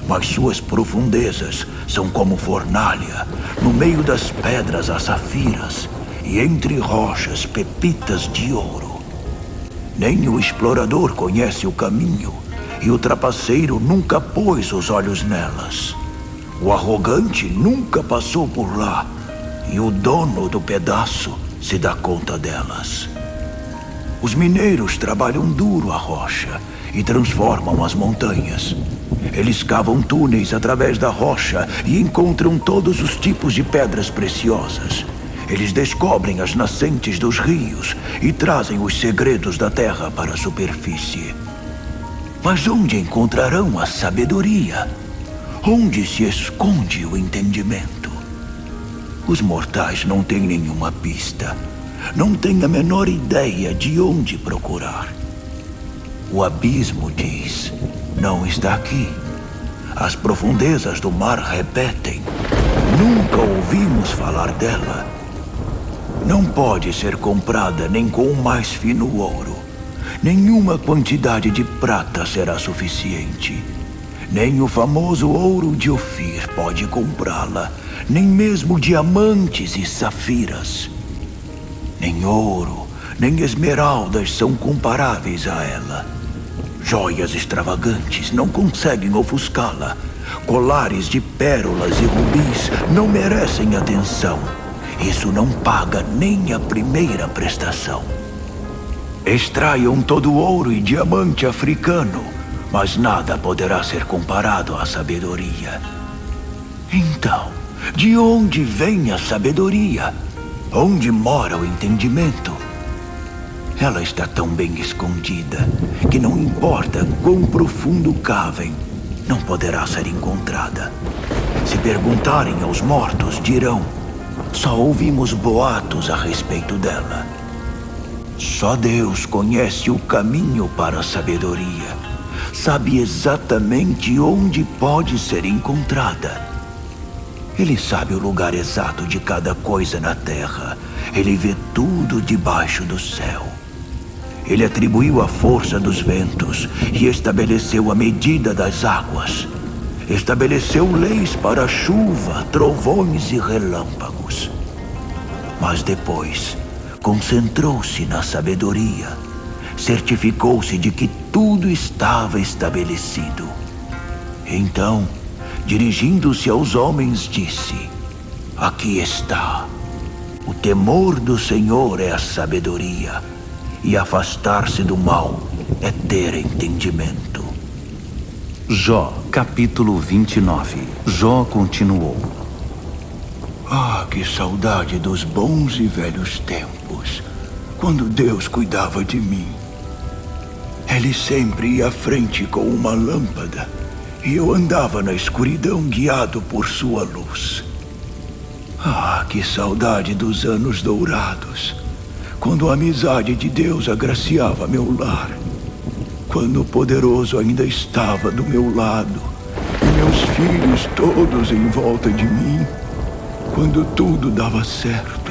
mas suas profundezas são como fornalha, no meio das pedras há safiras e entre rochas pepitas de ouro. Nem o explorador conhece o caminho e o trapaceiro nunca pôs os olhos nelas. O arrogante nunca passou por lá e o dono do pedaço se dá conta delas. Os mineiros trabalham duro a rocha e transformam as montanhas. Eles cavam túneis através da rocha e encontram todos os tipos de pedras preciosas. Eles descobrem as nascentes dos rios e trazem os segredos da terra para a superfície. Mas onde encontrarão a sabedoria? Onde se esconde o entendimento? Os mortais não têm nenhuma pista. Não têm a menor ideia de onde procurar. O abismo diz, não está aqui. As profundezas do mar repetem, nunca ouvimos falar dela. Não pode ser comprada nem com o mais fino ouro. Nenhuma quantidade de prata será suficiente. Nem o famoso ouro de Ofir pode comprá-la, nem mesmo diamantes e safiras. Nem ouro, nem esmeraldas são comparáveis a ela. Joias extravagantes não conseguem ofuscá-la. Colares de pérolas e rubis não merecem atenção. Isso não paga nem a primeira prestação. Extraiam todo o ouro e diamante africano, mas nada poderá ser comparado à sabedoria. Então, de onde vem a sabedoria? Onde mora o entendimento? Ela está tão bem escondida que não importa quão profundo cavem, não poderá ser encontrada. Se perguntarem aos mortos, dirão, só ouvimos boatos a respeito dela. Só Deus conhece o caminho para a sabedoria. Sabe exatamente onde pode ser encontrada. Ele sabe o lugar exato de cada coisa na terra. Ele vê tudo debaixo do céu. Ele atribuiu a força dos ventos e estabeleceu a medida das águas. Estabeleceu leis para chuva, trovões e relâmpagos. Mas depois, concentrou-se na sabedoria. Certificou-se de que tudo estava estabelecido. Então, dirigindo-se aos homens, disse: aqui está. O temor do Senhor é a sabedoria, e afastar-se do mal é ter entendimento. Jó, capítulo 29. Jó continuou: Ah, que saudade dos bons e velhos tempos, quando Deus cuidava de mim. Ele sempre ia à frente com uma lâmpada, e eu andava na escuridão guiado por sua luz. Ah, que saudade dos anos dourados, quando a amizade de Deus agraciava meu lar, quando o poderoso ainda estava do meu lado, e meus filhos todos em volta de mim, quando tudo dava certo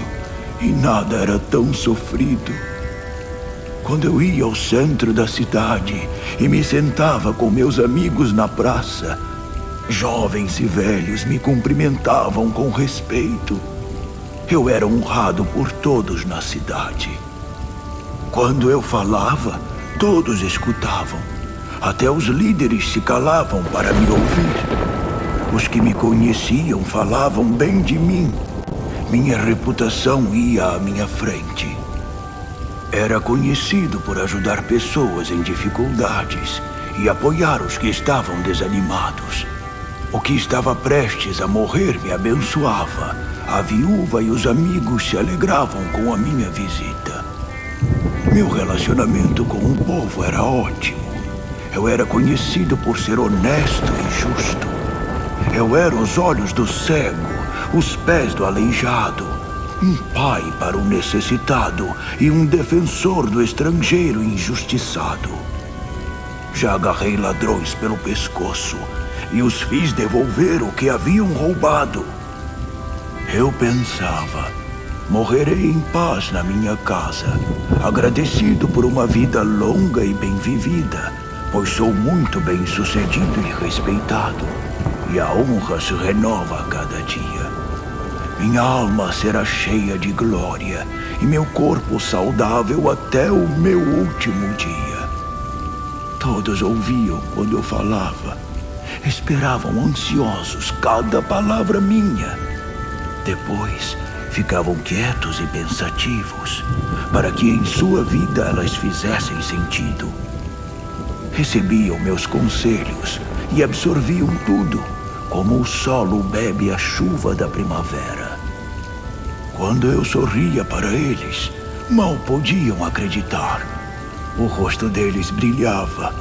e nada era tão sofrido. Quando eu ia ao centro da cidade e me sentava com meus amigos na praça, jovens e velhos me cumprimentavam com respeito. Eu era honrado por todos na cidade. Quando eu falava, todos escutavam. Até os líderes se calavam para me ouvir. Os que me conheciam falavam bem de mim. Minha reputação ia à minha frente. Era conhecido por ajudar pessoas em dificuldades e apoiar os que estavam desanimados. O que estava prestes a morrer me abençoava. A viúva e os amigos se alegravam com a minha visita. Meu relacionamento com o povo era ótimo. Eu era conhecido por ser honesto e justo. Eu era os olhos do cego, os pés do aleijado, um pai para o necessitado e um defensor do estrangeiro injustiçado. Já agarrei ladrões pelo pescoço e os fiz devolver o que haviam roubado. Eu pensava, morrerei em paz na minha casa, agradecido por uma vida longa e bem vivida, pois sou muito bem sucedido e respeitado, e a honra se renova a cada dia. Minha alma será cheia de glória e meu corpo saudável até o meu último dia. Todos ouviam quando eu falava, esperavam ansiosos cada palavra minha. Depois, ficavam quietos e pensativos, para que em sua vida elas fizessem sentido. Recebiam meus conselhos e absorviam tudo, como o solo bebe a chuva da primavera. Quando eu sorria para eles, mal podiam acreditar. O rosto deles brilhava,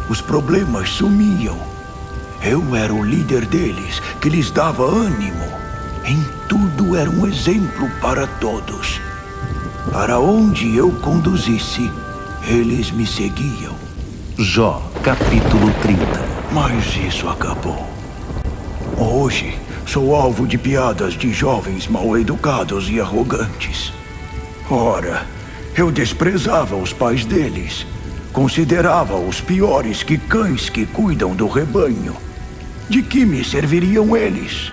os problemas sumiam. Eu era o líder deles, que lhes dava ânimo. Em tudo era um exemplo para todos. Para onde eu conduzisse, eles me seguiam. Jó, capítulo 30. Mas isso acabou. Hoje, sou alvo de piadas de jovens mal-educados e arrogantes. Ora, eu desprezava os pais deles. Considerava-os piores que cães que cuidam do rebanho. De que me serviriam eles?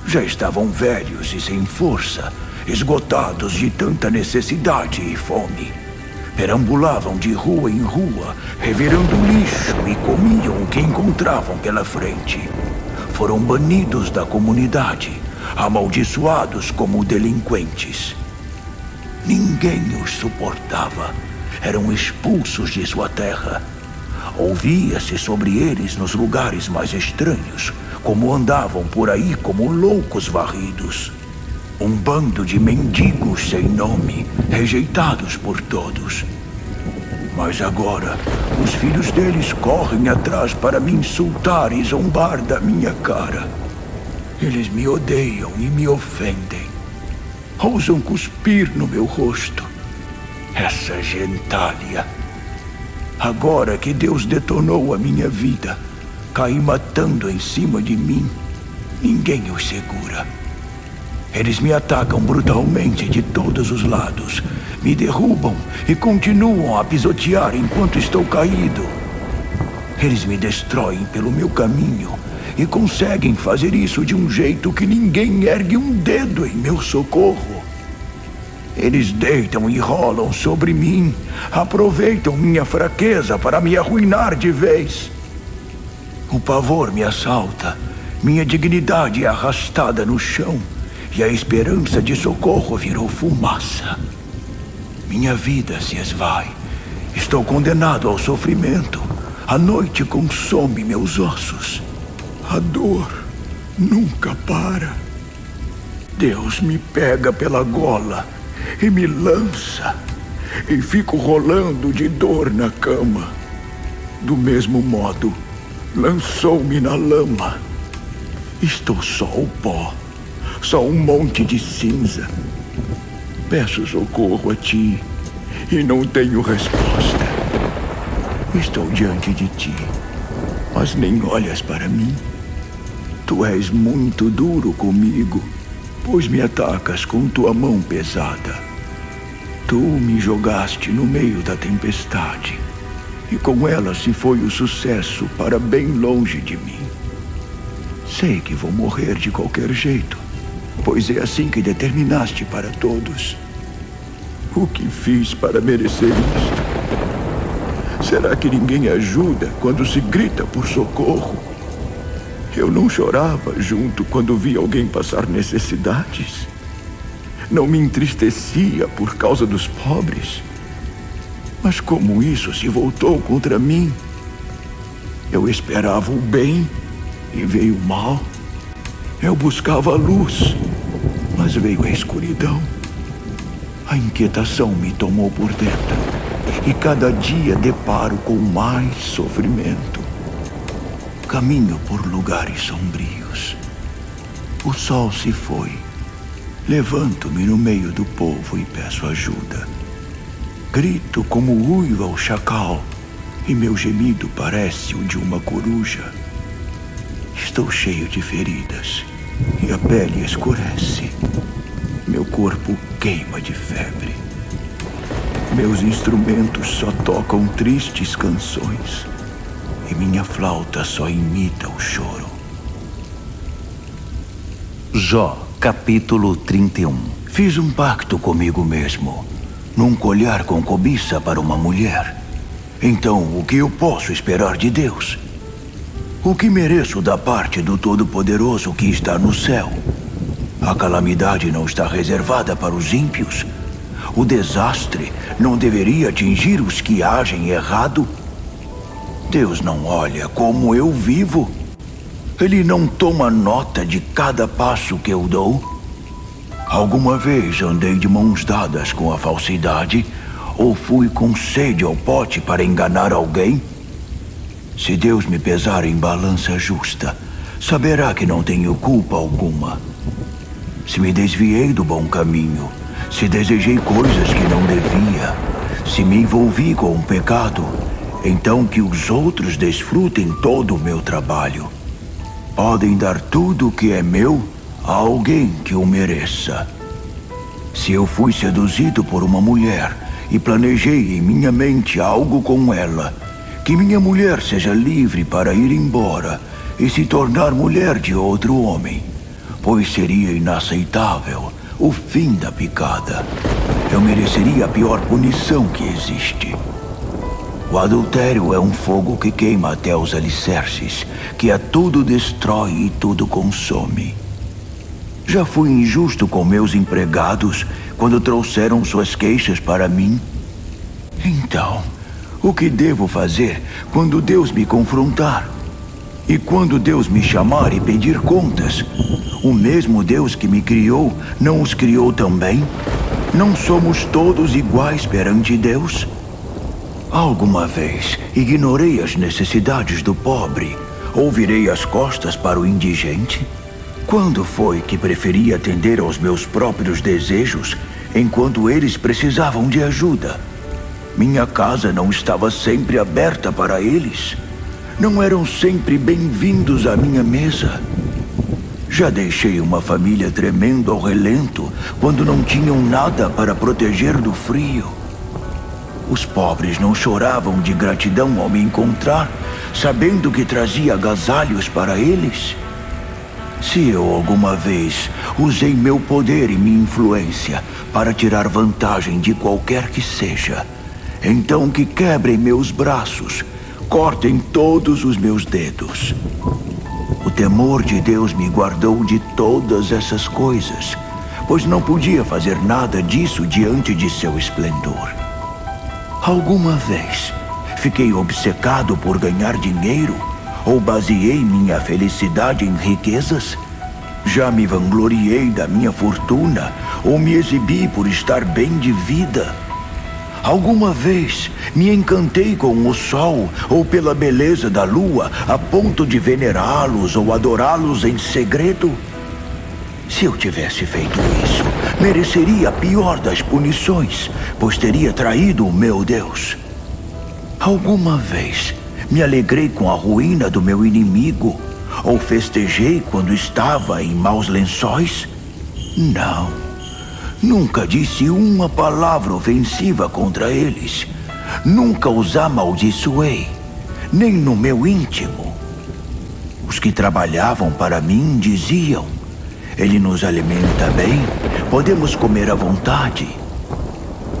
Já estavam velhos e sem força, esgotados de tanta necessidade e fome. Perambulavam de rua em rua, revirando lixo e comiam o que encontravam pela frente. Foram banidos da comunidade, amaldiçoados como delinquentes. Ninguém os suportava. Eram expulsos de sua terra. Ouvia-se sobre eles nos lugares mais estranhos, como andavam por aí como loucos varridos. Um bando de mendigos sem nome, rejeitados por todos. Mas agora, os filhos deles correm atrás para me insultar e zombar da minha cara. Eles me odeiam e me ofendem. Ousam cuspir no meu rosto. Essa gentalha. Agora que Deus detonou a minha vida, caí matando em cima de mim. Ninguém os segura. Eles me atacam brutalmente de todos os lados, me derrubam e continuam a pisotear enquanto estou caído. Eles me destroem pelo meu caminho e conseguem fazer isso de um jeito que ninguém ergue um dedo em meu socorro. Eles deitam e rolam sobre mim, aproveitam minha fraqueza para me arruinar de vez. O pavor me assalta, minha dignidade é arrastada no chão e a esperança de socorro virou fumaça. Minha vida se esvai. Estou condenado ao sofrimento. A noite consome meus ossos. A dor nunca para. Deus me pega pela gola e me lança. E fico rolando de dor na cama. Do mesmo modo, lançou-me na lama. Estou só o pó, só um monte de cinza. Peço socorro a ti e não tenho resposta. Estou diante de ti, mas nem olhas para mim. Tu és muito duro comigo, pois me atacas com tua mão pesada. Tu me jogaste no meio da tempestade, e com ela se foi o sucesso para bem longe de mim. Sei que vou morrer de qualquer jeito, pois é assim que determinaste para todos. O que fiz para merecer isto? Será que ninguém ajuda quando se grita por socorro? Eu não chorava junto quando vi alguém passar necessidades. Não me entristecia por causa dos pobres. Mas como isso se voltou contra mim? Eu esperava o bem e veio o mal. Eu buscava a luz, mas veio a escuridão. A inquietação me tomou por dentro e cada dia deparo com mais sofrimento. Caminho por lugares sombrios. O sol se foi. Levanto-me no meio do povo e peço ajuda. Grito como uiva o chacal e meu gemido parece o de uma coruja. Estou cheio de feridas e a pele escurece. Meu corpo queima de febre. Meus instrumentos só tocam tristes canções e minha flauta só imita o choro. Jó, capítulo 31. Fiz um pacto comigo mesmo. Nunca olhar com cobiça para uma mulher. Então, o que eu posso esperar de Deus? O que mereço da parte do Todo-Poderoso que está no céu? A calamidade não está reservada para os ímpios? O desastre não deveria atingir os que agem errado? Deus não olha como eu vivo? Ele não toma nota de cada passo que eu dou? Alguma vez andei de mãos dadas com a falsidade? Ou fui com sede ao pote para enganar alguém? Se Deus me pesar em balança justa, saberá que não tenho culpa alguma. Se me desviei do bom caminho, se desejei coisas que não devia, se me envolvi com um pecado, então que os outros desfrutem todo o meu trabalho. Podem dar tudo o que é meu a alguém que o mereça. Se eu fui seduzido por uma mulher e planejei em minha mente algo com ela, que minha mulher seja livre para ir embora e se tornar mulher de outro homem, pois seria inaceitável o fim da picada. Eu mereceria a pior punição que existe. O adultério é um fogo que queima até os alicerces, que a tudo destrói e tudo consome. Já fui injusto com meus empregados quando trouxeram suas queixas para mim. Então, o que devo fazer quando Deus me confrontar? E quando Deus me chamar e pedir contas? O mesmo Deus que me criou não os criou também? Não somos todos iguais perante Deus? Alguma vez ignorei as necessidades do pobre ou virei as costas para o indigente? Quando foi que preferi atender aos meus próprios desejos enquanto eles precisavam de ajuda? Minha casa não estava sempre aberta para eles? Não eram sempre bem-vindos à minha mesa? Já deixei uma família tremendo ao relento quando não tinham nada para proteger do frio. Os pobres não choravam de gratidão ao me encontrar, sabendo que trazia agasalhos para eles? Se eu alguma vez usei meu poder e minha influência para tirar vantagem de qualquer que seja, então que quebrem meus braços, cortem todos os meus dedos. O temor de Deus me guardou de todas essas coisas, pois não podia fazer nada disso diante de seu esplendor. Alguma vez fiquei obcecado por ganhar dinheiro ou baseei minha felicidade em riquezas? Já me vangloriei da minha fortuna ou me exibi por estar bem de vida? Alguma vez me encantei com o sol ou pela beleza da lua a ponto de venerá-los ou adorá-los em segredo? Se eu tivesse feito isso, mereceria a pior das punições, pois teria traído o meu Deus. Alguma vez me alegrei com a ruína do meu inimigo, ou festejei quando estava em maus lençóis? Não. Nunca disse uma palavra ofensiva contra eles. Nunca os amaldiçoei, nem no meu íntimo. Os que trabalhavam para mim diziam: ele nos alimenta bem, podemos comer à vontade.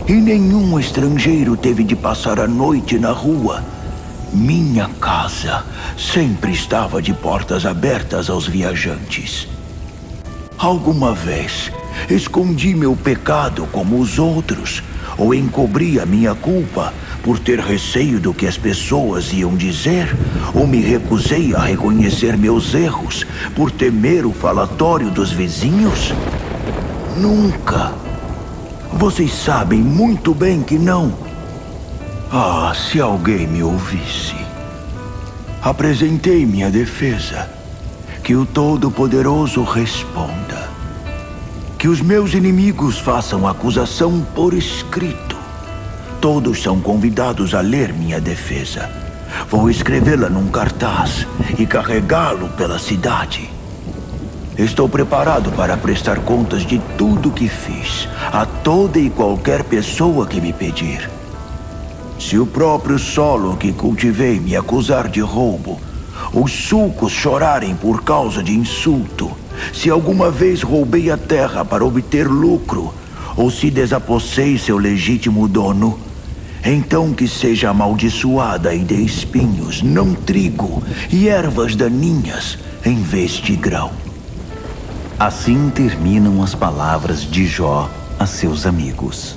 E nenhum estrangeiro teve de passar a noite na rua. Minha casa sempre estava de portas abertas aos viajantes. Alguma vez escondi meu pecado como os outros, ou encobri a minha culpa por ter receio do que as pessoas iam dizer, ou me recusei a reconhecer meus erros por temer o falatório dos vizinhos? Nunca. Vocês sabem muito bem que não. Ah, se alguém me ouvisse. Apresentei minha defesa. Que o Todo-Poderoso responda. Que os meus inimigos façam acusação por escrito. Todos são convidados a ler minha defesa. Vou escrevê-la num cartaz e carregá-lo pela cidade. Estou preparado para prestar contas de tudo que fiz a toda e qualquer pessoa que me pedir. Se o próprio solo que cultivei me acusar de roubo, os sulcos chorarem por causa de insulto, se alguma vez roubei a terra para obter lucro, ou se desapossei seu legítimo dono, então que seja amaldiçoada e dê espinhos, não trigo, e ervas daninhas, em vez de grão. Assim terminam as palavras de Jó a seus amigos.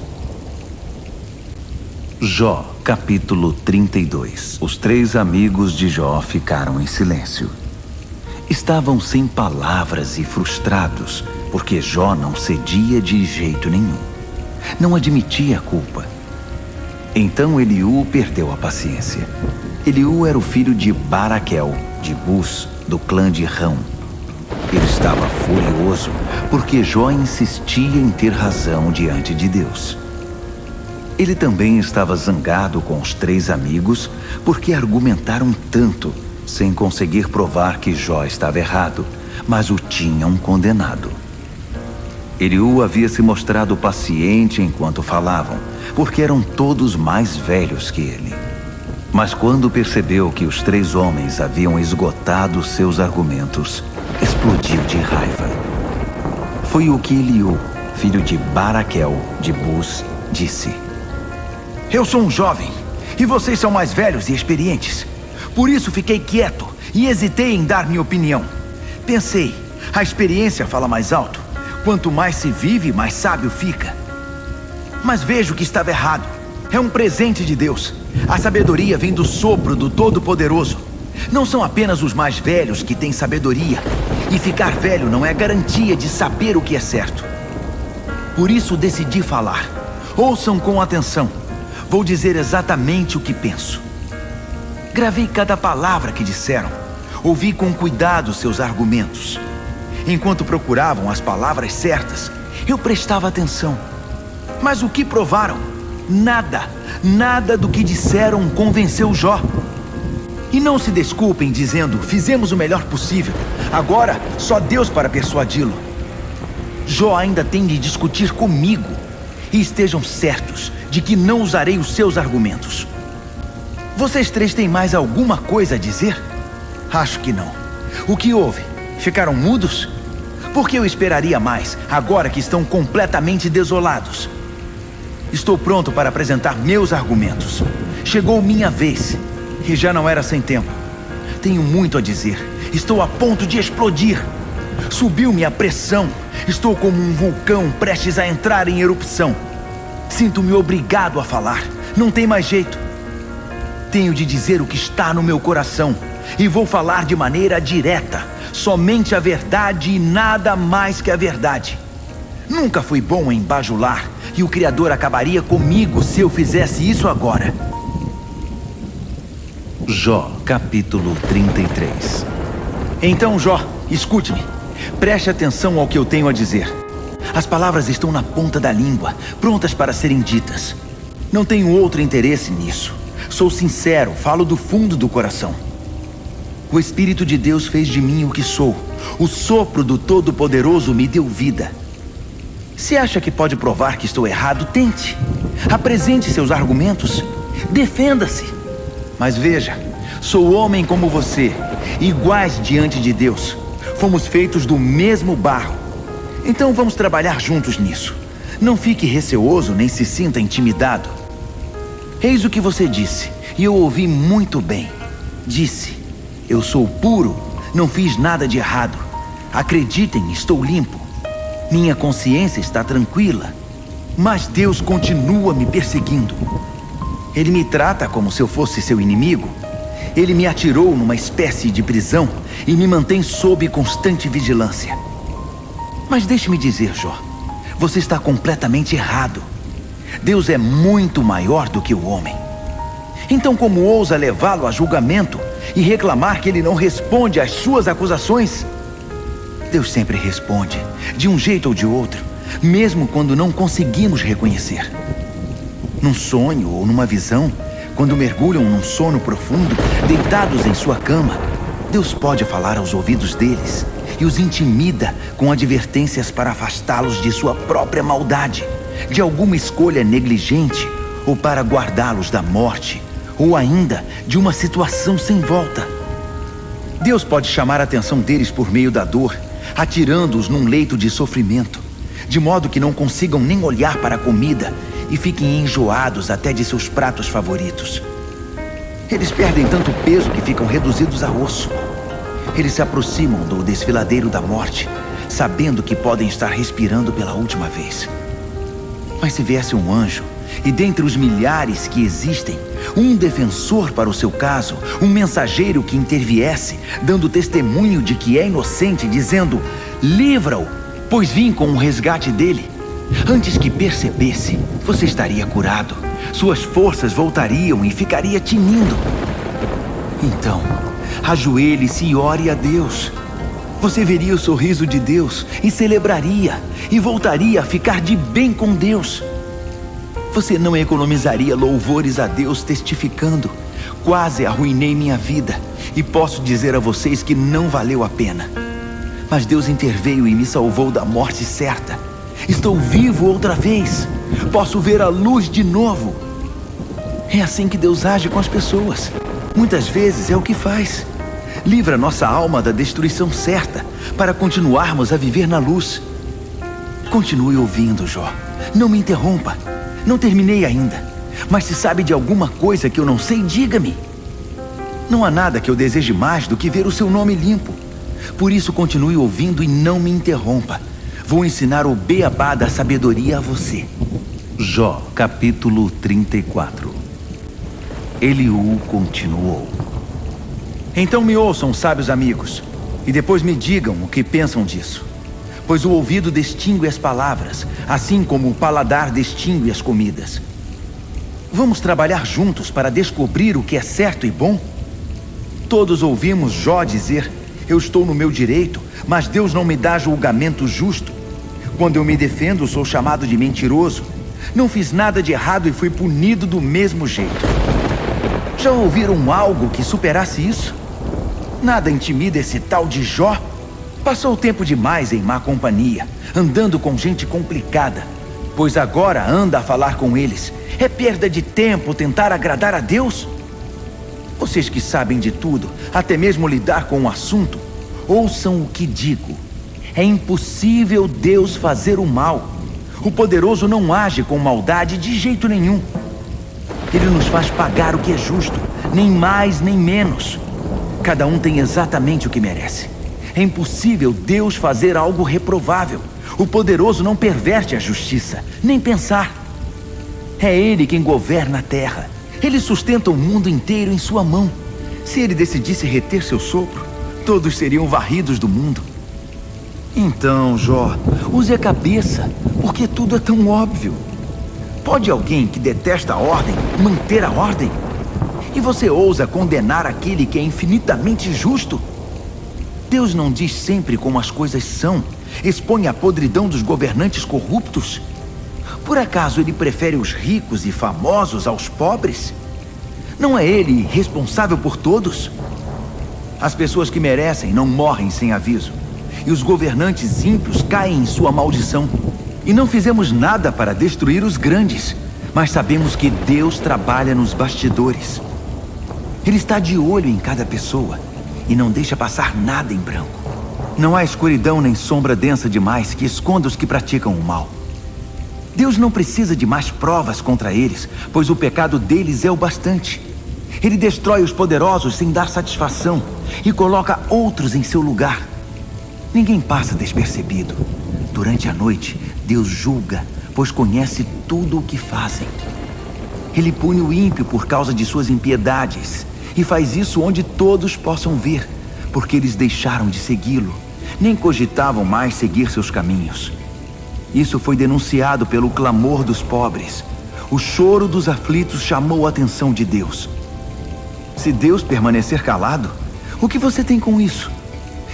Jó, capítulo 32. Os 3 amigos de Jó ficaram em silêncio. Estavam sem palavras e frustrados, porque Jó não cedia de jeito nenhum. Não admitia a culpa. Então Eliú perdeu a paciência. Eliú era o filho de Baraquel, de Bus, do clã de Rão. Ele estava furioso, porque Jó insistia em ter razão diante de Deus. Ele também estava zangado com os 3 amigos, porque argumentaram tanto, sem conseguir provar que Jó estava errado, mas o tinham condenado. Eliú havia se mostrado paciente enquanto falavam, porque eram todos mais velhos que ele. Mas quando percebeu que os 3 homens haviam esgotado seus argumentos, explodiu de raiva. Foi o que Eliú, filho de Baraquel, de Bus, disse: Eu sou um jovem, e vocês são mais velhos e experientes. Por isso fiquei quieto e hesitei em dar minha opinião. Pensei, a experiência fala mais alto. Quanto mais se vive, mais sábio fica. Mas vejo que estava errado. É um presente de Deus. A sabedoria vem do sopro do Todo-Poderoso. Não são apenas os mais velhos que têm sabedoria. E ficar velho não é garantia de saber o que é certo. Por isso decidi falar. Ouçam com atenção. Vou dizer exatamente o que penso. Gravei cada palavra que disseram. Ouvi com cuidado seus argumentos. Enquanto procuravam as palavras certas, eu prestava atenção. Mas o que provaram? Nada. Nada do que disseram convenceu Jó. E não se desculpem dizendo: fizemos o melhor possível. Agora, só Deus para persuadi-lo. Jó ainda tem de discutir comigo. E estejam certos de que não usarei os seus argumentos. Vocês três têm mais alguma coisa a dizer? Acho que não. O que houve? Ficaram mudos? Por que eu esperaria mais, agora que estão completamente desolados? Estou pronto para apresentar meus argumentos. Chegou minha vez, e já não era sem tempo. Tenho muito a dizer. Estou a ponto de explodir. Subiu-me a pressão. Estou como um vulcão prestes a entrar em erupção. Sinto-me obrigado a falar. Não tem mais jeito. Tenho de dizer o que está no meu coração. E vou falar de maneira direta. Somente a verdade e nada mais que a verdade. Nunca fui bom em bajular. E o Criador acabaria comigo se eu fizesse isso agora. Jó, capítulo 33. Então, Jó, escute-me. Preste atenção ao que eu tenho a dizer. As palavras estão na ponta da língua, prontas para serem ditas. Não tenho outro interesse nisso. Sou sincero, falo do fundo do coração. O Espírito de Deus fez de mim o que sou. O sopro do Todo-Poderoso me deu vida. Se acha que pode provar que estou errado, tente. Apresente seus argumentos. Defenda-se. Mas veja, sou homem como você, iguais diante de Deus. Fomos feitos do mesmo barro. Então vamos trabalhar juntos nisso. Não fique receoso nem se sinta intimidado. Eis o que você disse, e eu ouvi muito bem. Disse: eu sou puro, não fiz nada de errado. Acreditem, estou limpo. Minha consciência está tranquila. Mas Deus continua me perseguindo. Ele me trata como se eu fosse seu inimigo. Ele me atirou numa espécie de prisão e me mantém sob constante vigilância. Mas deixe-me dizer, Jó, você está completamente errado. Deus é muito maior do que o homem. Então como ousa levá-lo a julgamento e reclamar que ele não responde às suas acusações? Deus sempre responde, de um jeito ou de outro, mesmo quando não conseguimos reconhecer. Num sonho ou numa visão, quando mergulham num sono profundo, deitados em sua cama, Deus pode falar aos ouvidos deles e os intimida com advertências para afastá-los de sua própria maldade, de alguma escolha negligente, ou para guardá-los da morte, ou ainda de uma situação sem volta. Deus pode chamar a atenção deles por meio da dor, atirando-os num leito de sofrimento, de modo que não consigam nem olhar para a comida e fiquem enjoados até de seus pratos favoritos. Eles perdem tanto peso que ficam reduzidos a osso. Eles se aproximam do desfiladeiro da morte, sabendo que podem estar respirando pela última vez. Mas se viesse um anjo, e dentre os milhares que existem, um defensor para o seu caso, um mensageiro que interviesse, dando testemunho de que é inocente, dizendo: livra-o, pois vim com o resgate dele. Antes que percebesse, você estaria curado. Suas forças voltariam e ficaria tinindo. Então, ajoelhe-se e ore a Deus. Você veria o sorriso de Deus e celebraria, e voltaria a ficar de bem com Deus. Você não economizaria louvores a Deus testificando: quase arruinei minha vida, e posso dizer a vocês que não valeu a pena. Mas Deus interveio e me salvou da morte certa. Estou vivo outra vez. Posso ver a luz de novo. É assim que Deus age com as pessoas. Muitas vezes é o que faz. Livra nossa alma da destruição certa, para continuarmos a viver na luz. Continue ouvindo, Jó. Não me interrompa. Não terminei ainda. Mas se sabe de alguma coisa que eu não sei, diga-me. Não há nada que eu deseje mais do que ver o seu nome limpo. Por isso continue ouvindo e não me interrompa. Vou ensinar o beabá da sabedoria a você. Jó, capítulo 34. Eliú continuou: então me ouçam, sábios amigos, e depois me digam o que pensam disso. Pois o ouvido distingue as palavras, assim como o paladar distingue as comidas. Vamos trabalhar juntos para descobrir o que é certo e bom? Todos ouvimos Jó dizer: eu estou no meu direito, mas Deus não me dá julgamento justo. Quando eu me defendo, sou chamado de mentiroso. Não fiz nada de errado e fui punido do mesmo jeito. Já ouviram algo que superasse isso? Nada intimida esse tal de Jó. Passou tempo demais em má companhia, andando com gente complicada. pois agora anda a falar com eles. É perda de tempo tentar agradar a Deus? Vocês que sabem de tudo, até mesmo lidar com o assunto, ouçam o que digo. É impossível Deus fazer o mal. O poderoso não age com maldade de jeito nenhum. Ele nos faz pagar o que é justo, nem mais nem menos. Cada um tem exatamente o que merece. É impossível Deus fazer algo reprovável. O poderoso não perverte a justiça, nem pensar. É Ele quem governa a terra. Ele sustenta o mundo inteiro em sua mão. Se Ele decidisse reter seu sopro, todos seriam varridos do mundo. Então, Jó, use a cabeça, porque tudo é tão óbvio. Pode alguém que detesta a ordem manter a ordem? E você ousa condenar aquele que é infinitamente justo? Deus não diz sempre como as coisas são, expõe a podridão dos governantes corruptos. Por acaso ele prefere os ricos e famosos aos pobres? Não é ele responsável por todos? As pessoas que merecem não morrem sem aviso, e os governantes ímpios caem em sua maldição. E não fizemos nada para destruir os grandes, mas sabemos que Deus trabalha nos bastidores. Ele está de olho em cada pessoa e não deixa passar nada em branco. Não há escuridão nem sombra densa demais que esconda os que praticam o mal. Deus não precisa de mais provas contra eles, pois o pecado deles é o bastante. Ele destrói os poderosos sem dar satisfação e coloca outros em seu lugar. Ninguém passa despercebido. Durante a noite, Deus julga, pois conhece tudo o que fazem. Ele pune o ímpio por causa de suas impiedades, e faz isso onde todos possam ver, porque eles deixaram de segui-lo, nem cogitavam mais seguir seus caminhos. Isso foi denunciado pelo clamor dos pobres. O choro dos aflitos chamou a atenção de Deus. Se Deus permanecer calado, o que você tem com isso?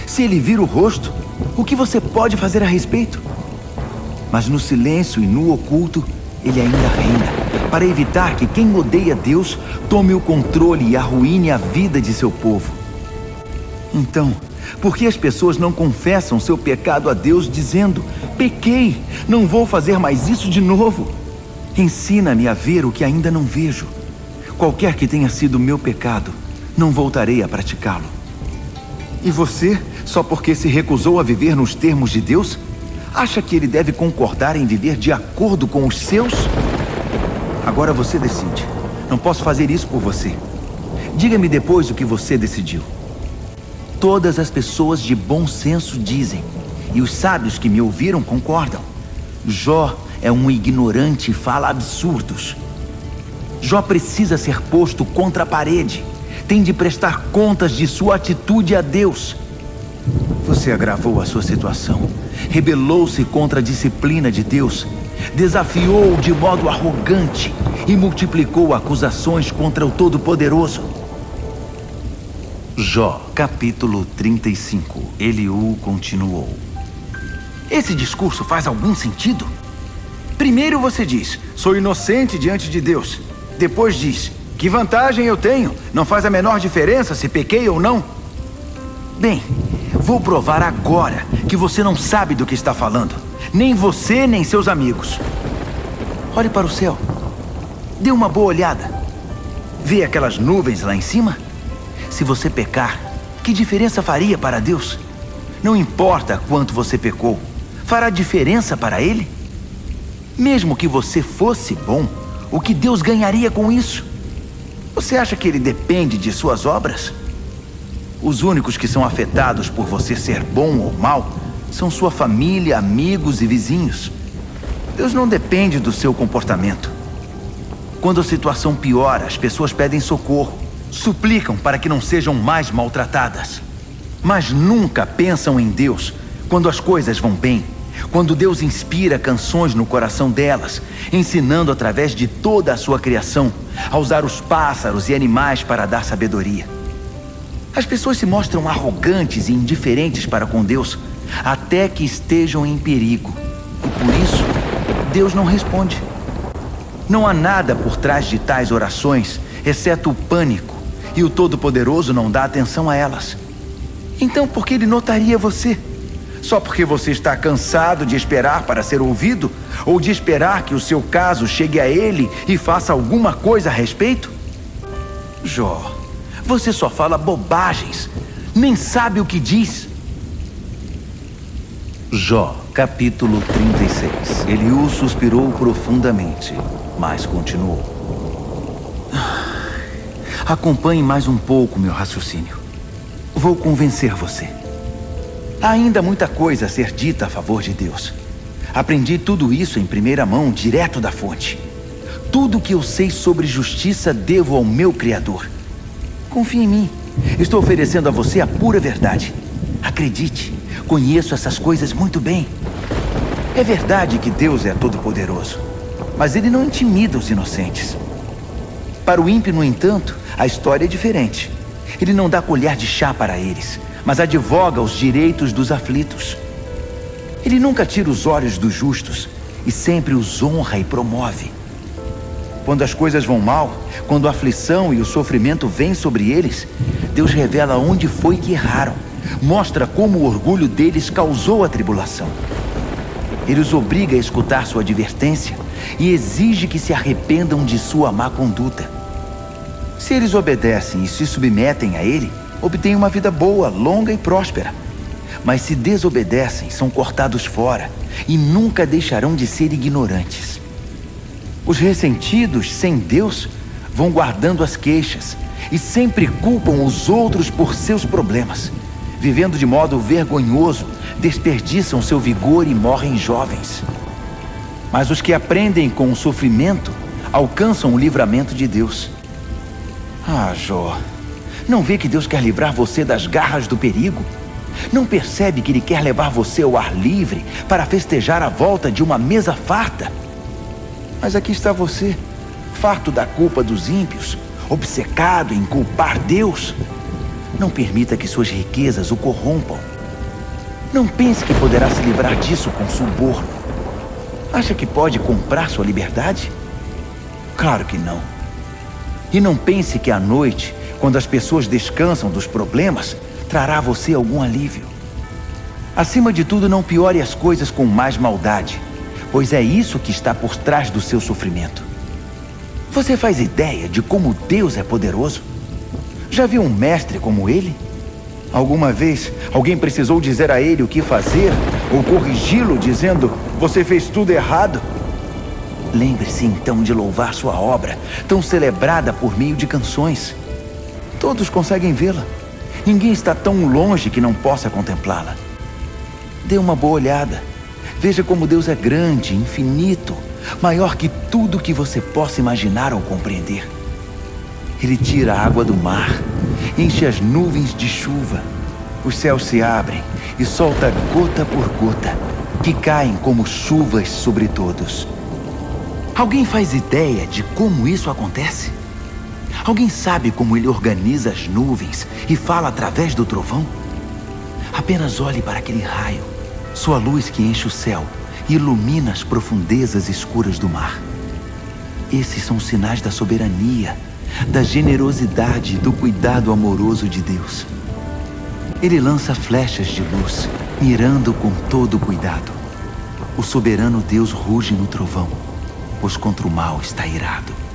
Se ele vira o rosto, o que você pode fazer a respeito? Mas no silêncio e no oculto, ele ainda reina, para evitar que quem odeia Deus tome o controle e arruine a vida de seu povo. Então, por que as pessoas não confessam seu pecado a Deus dizendo: pequei, não vou fazer mais isso de novo? Ensina-me a ver o que ainda não vejo. Qualquer que tenha sido meu pecado, não voltarei a praticá-lo. E você, só porque se recusou a viver nos termos de Deus, acha que ele deve concordar em viver de acordo com os seus? Agora você decide. Não posso fazer isso por você. Diga-me depois o que você decidiu. Todas as pessoas de bom senso dizem, e os sábios que me ouviram concordam: Jó é um ignorante e fala absurdos. Jó precisa ser posto contra a parede. Tem de prestar contas de sua atitude a Deus. Você agravou a sua situação, rebelou-se contra a disciplina de Deus, desafiou-o de modo arrogante e multiplicou acusações contra o Todo-Poderoso. Jó, capítulo 35. Eliú continuou: esse discurso faz algum sentido? Primeiro você diz: sou inocente diante de Deus. Depois diz: que vantagem eu tenho? Não faz a menor diferença se pequei ou não. Bem, vou provar agora que você não sabe do que está falando. Nem você, nem seus amigos. Olhe para o céu. Dê uma boa olhada. Vê aquelas nuvens lá em cima? Se você pecar, que diferença faria para Deus? Não importa quanto você pecou, fará diferença para Ele? Mesmo que você fosse bom, o que Deus ganharia com isso? Você acha que Ele depende de suas obras? Os únicos que são afetados por você ser bom ou mal são sua família, amigos e vizinhos. Deus não depende do seu comportamento. Quando a situação piora, as pessoas pedem socorro, suplicam para que não sejam mais maltratadas. Mas nunca pensam em Deus quando as coisas vão bem, quando Deus inspira canções no coração delas, ensinando através de toda a sua criação a usar os pássaros e animais para dar sabedoria. As pessoas se mostram arrogantes e indiferentes para com Deus até que estejam em perigo. E por isso, Deus não responde. Não há nada por trás de tais orações, exceto o pânico, e o Todo-Poderoso não dá atenção a elas. Então por que Ele notaria você? Só porque você está cansado de esperar para ser ouvido? Ou de esperar que o seu caso chegue a ele e faça alguma coisa a respeito? Jó, você só fala bobagens. Nem sabe o que diz. Jó, capítulo 36. Eliú suspirou profundamente, mas continuou. Acompanhe mais um pouco meu raciocínio. Vou convencer você. Há ainda muita coisa a ser dita a favor de Deus. Aprendi tudo isso em primeira mão, direto da fonte. Tudo que eu sei sobre justiça devo ao meu Criador. Confie em mim. Estou oferecendo a você a pura verdade. Acredite, conheço essas coisas muito bem. É verdade que Deus é todo-poderoso, mas Ele não intimida os inocentes. Para o ímpio, no entanto, a história é diferente. Ele não dá colher de chá para eles, mas advoga os direitos dos aflitos. Ele nunca tira os olhos dos justos e sempre os honra e promove. Quando as coisas vão mal, quando a aflição e o sofrimento vêm sobre eles, Deus revela onde foi que erraram, mostra como o orgulho deles causou a tribulação. Ele os obriga a escutar sua advertência e exige que se arrependam de sua má conduta. Se eles obedecem e se submetem a Ele, obtêm uma vida boa, longa e próspera. Mas se desobedecem, são cortados fora e nunca deixarão de ser ignorantes. Os ressentidos, sem Deus, vão guardando as queixas e sempre culpam os outros por seus problemas. Vivendo de modo vergonhoso, desperdiçam seu vigor e morrem jovens. Mas os que aprendem com o sofrimento alcançam o livramento de Deus. Ah, Jó, não vê que Deus quer livrar você das garras do perigo? Não percebe que Ele quer levar você ao ar livre para festejar a volta de uma mesa farta? Mas aqui está você, farto da culpa dos ímpios, obcecado em culpar Deus. Não permita que suas riquezas o corrompam. Não pense que poderá se livrar disso com suborno. Acha que pode comprar sua liberdade? Claro que não. E não pense que à noite, quando as pessoas descansam dos problemas, trará a você algum alívio. Acima de tudo, não piore as coisas com mais maldade, pois é isso que está por trás do seu sofrimento. Você faz ideia de como Deus é poderoso? Já viu um mestre como ele? Alguma vez alguém precisou dizer a ele o que fazer ou corrigi-lo dizendo: "Você fez tudo errado"? Lembre-se então de louvar sua obra, tão celebrada por meio de canções. Todos conseguem vê-la. Ninguém está tão longe que não possa contemplá-la. Dê uma boa olhada. Veja como Deus é grande, infinito, maior que tudo que você possa imaginar ou compreender. Ele tira a água do mar, enche as nuvens de chuva. Os céus se abrem e solta gota por gota, que caem como chuvas sobre todos. Alguém faz ideia de como isso acontece? Alguém sabe como Ele organiza as nuvens e fala através do trovão? Apenas olhe para aquele raio, sua luz que enche o céu e ilumina as profundezas escuras do mar. Esses são sinais da soberania, da generosidade e do cuidado amoroso de Deus. Ele lança flechas de luz, mirando com todo cuidado. O soberano Deus ruge no trovão, pois contra o mal está irado.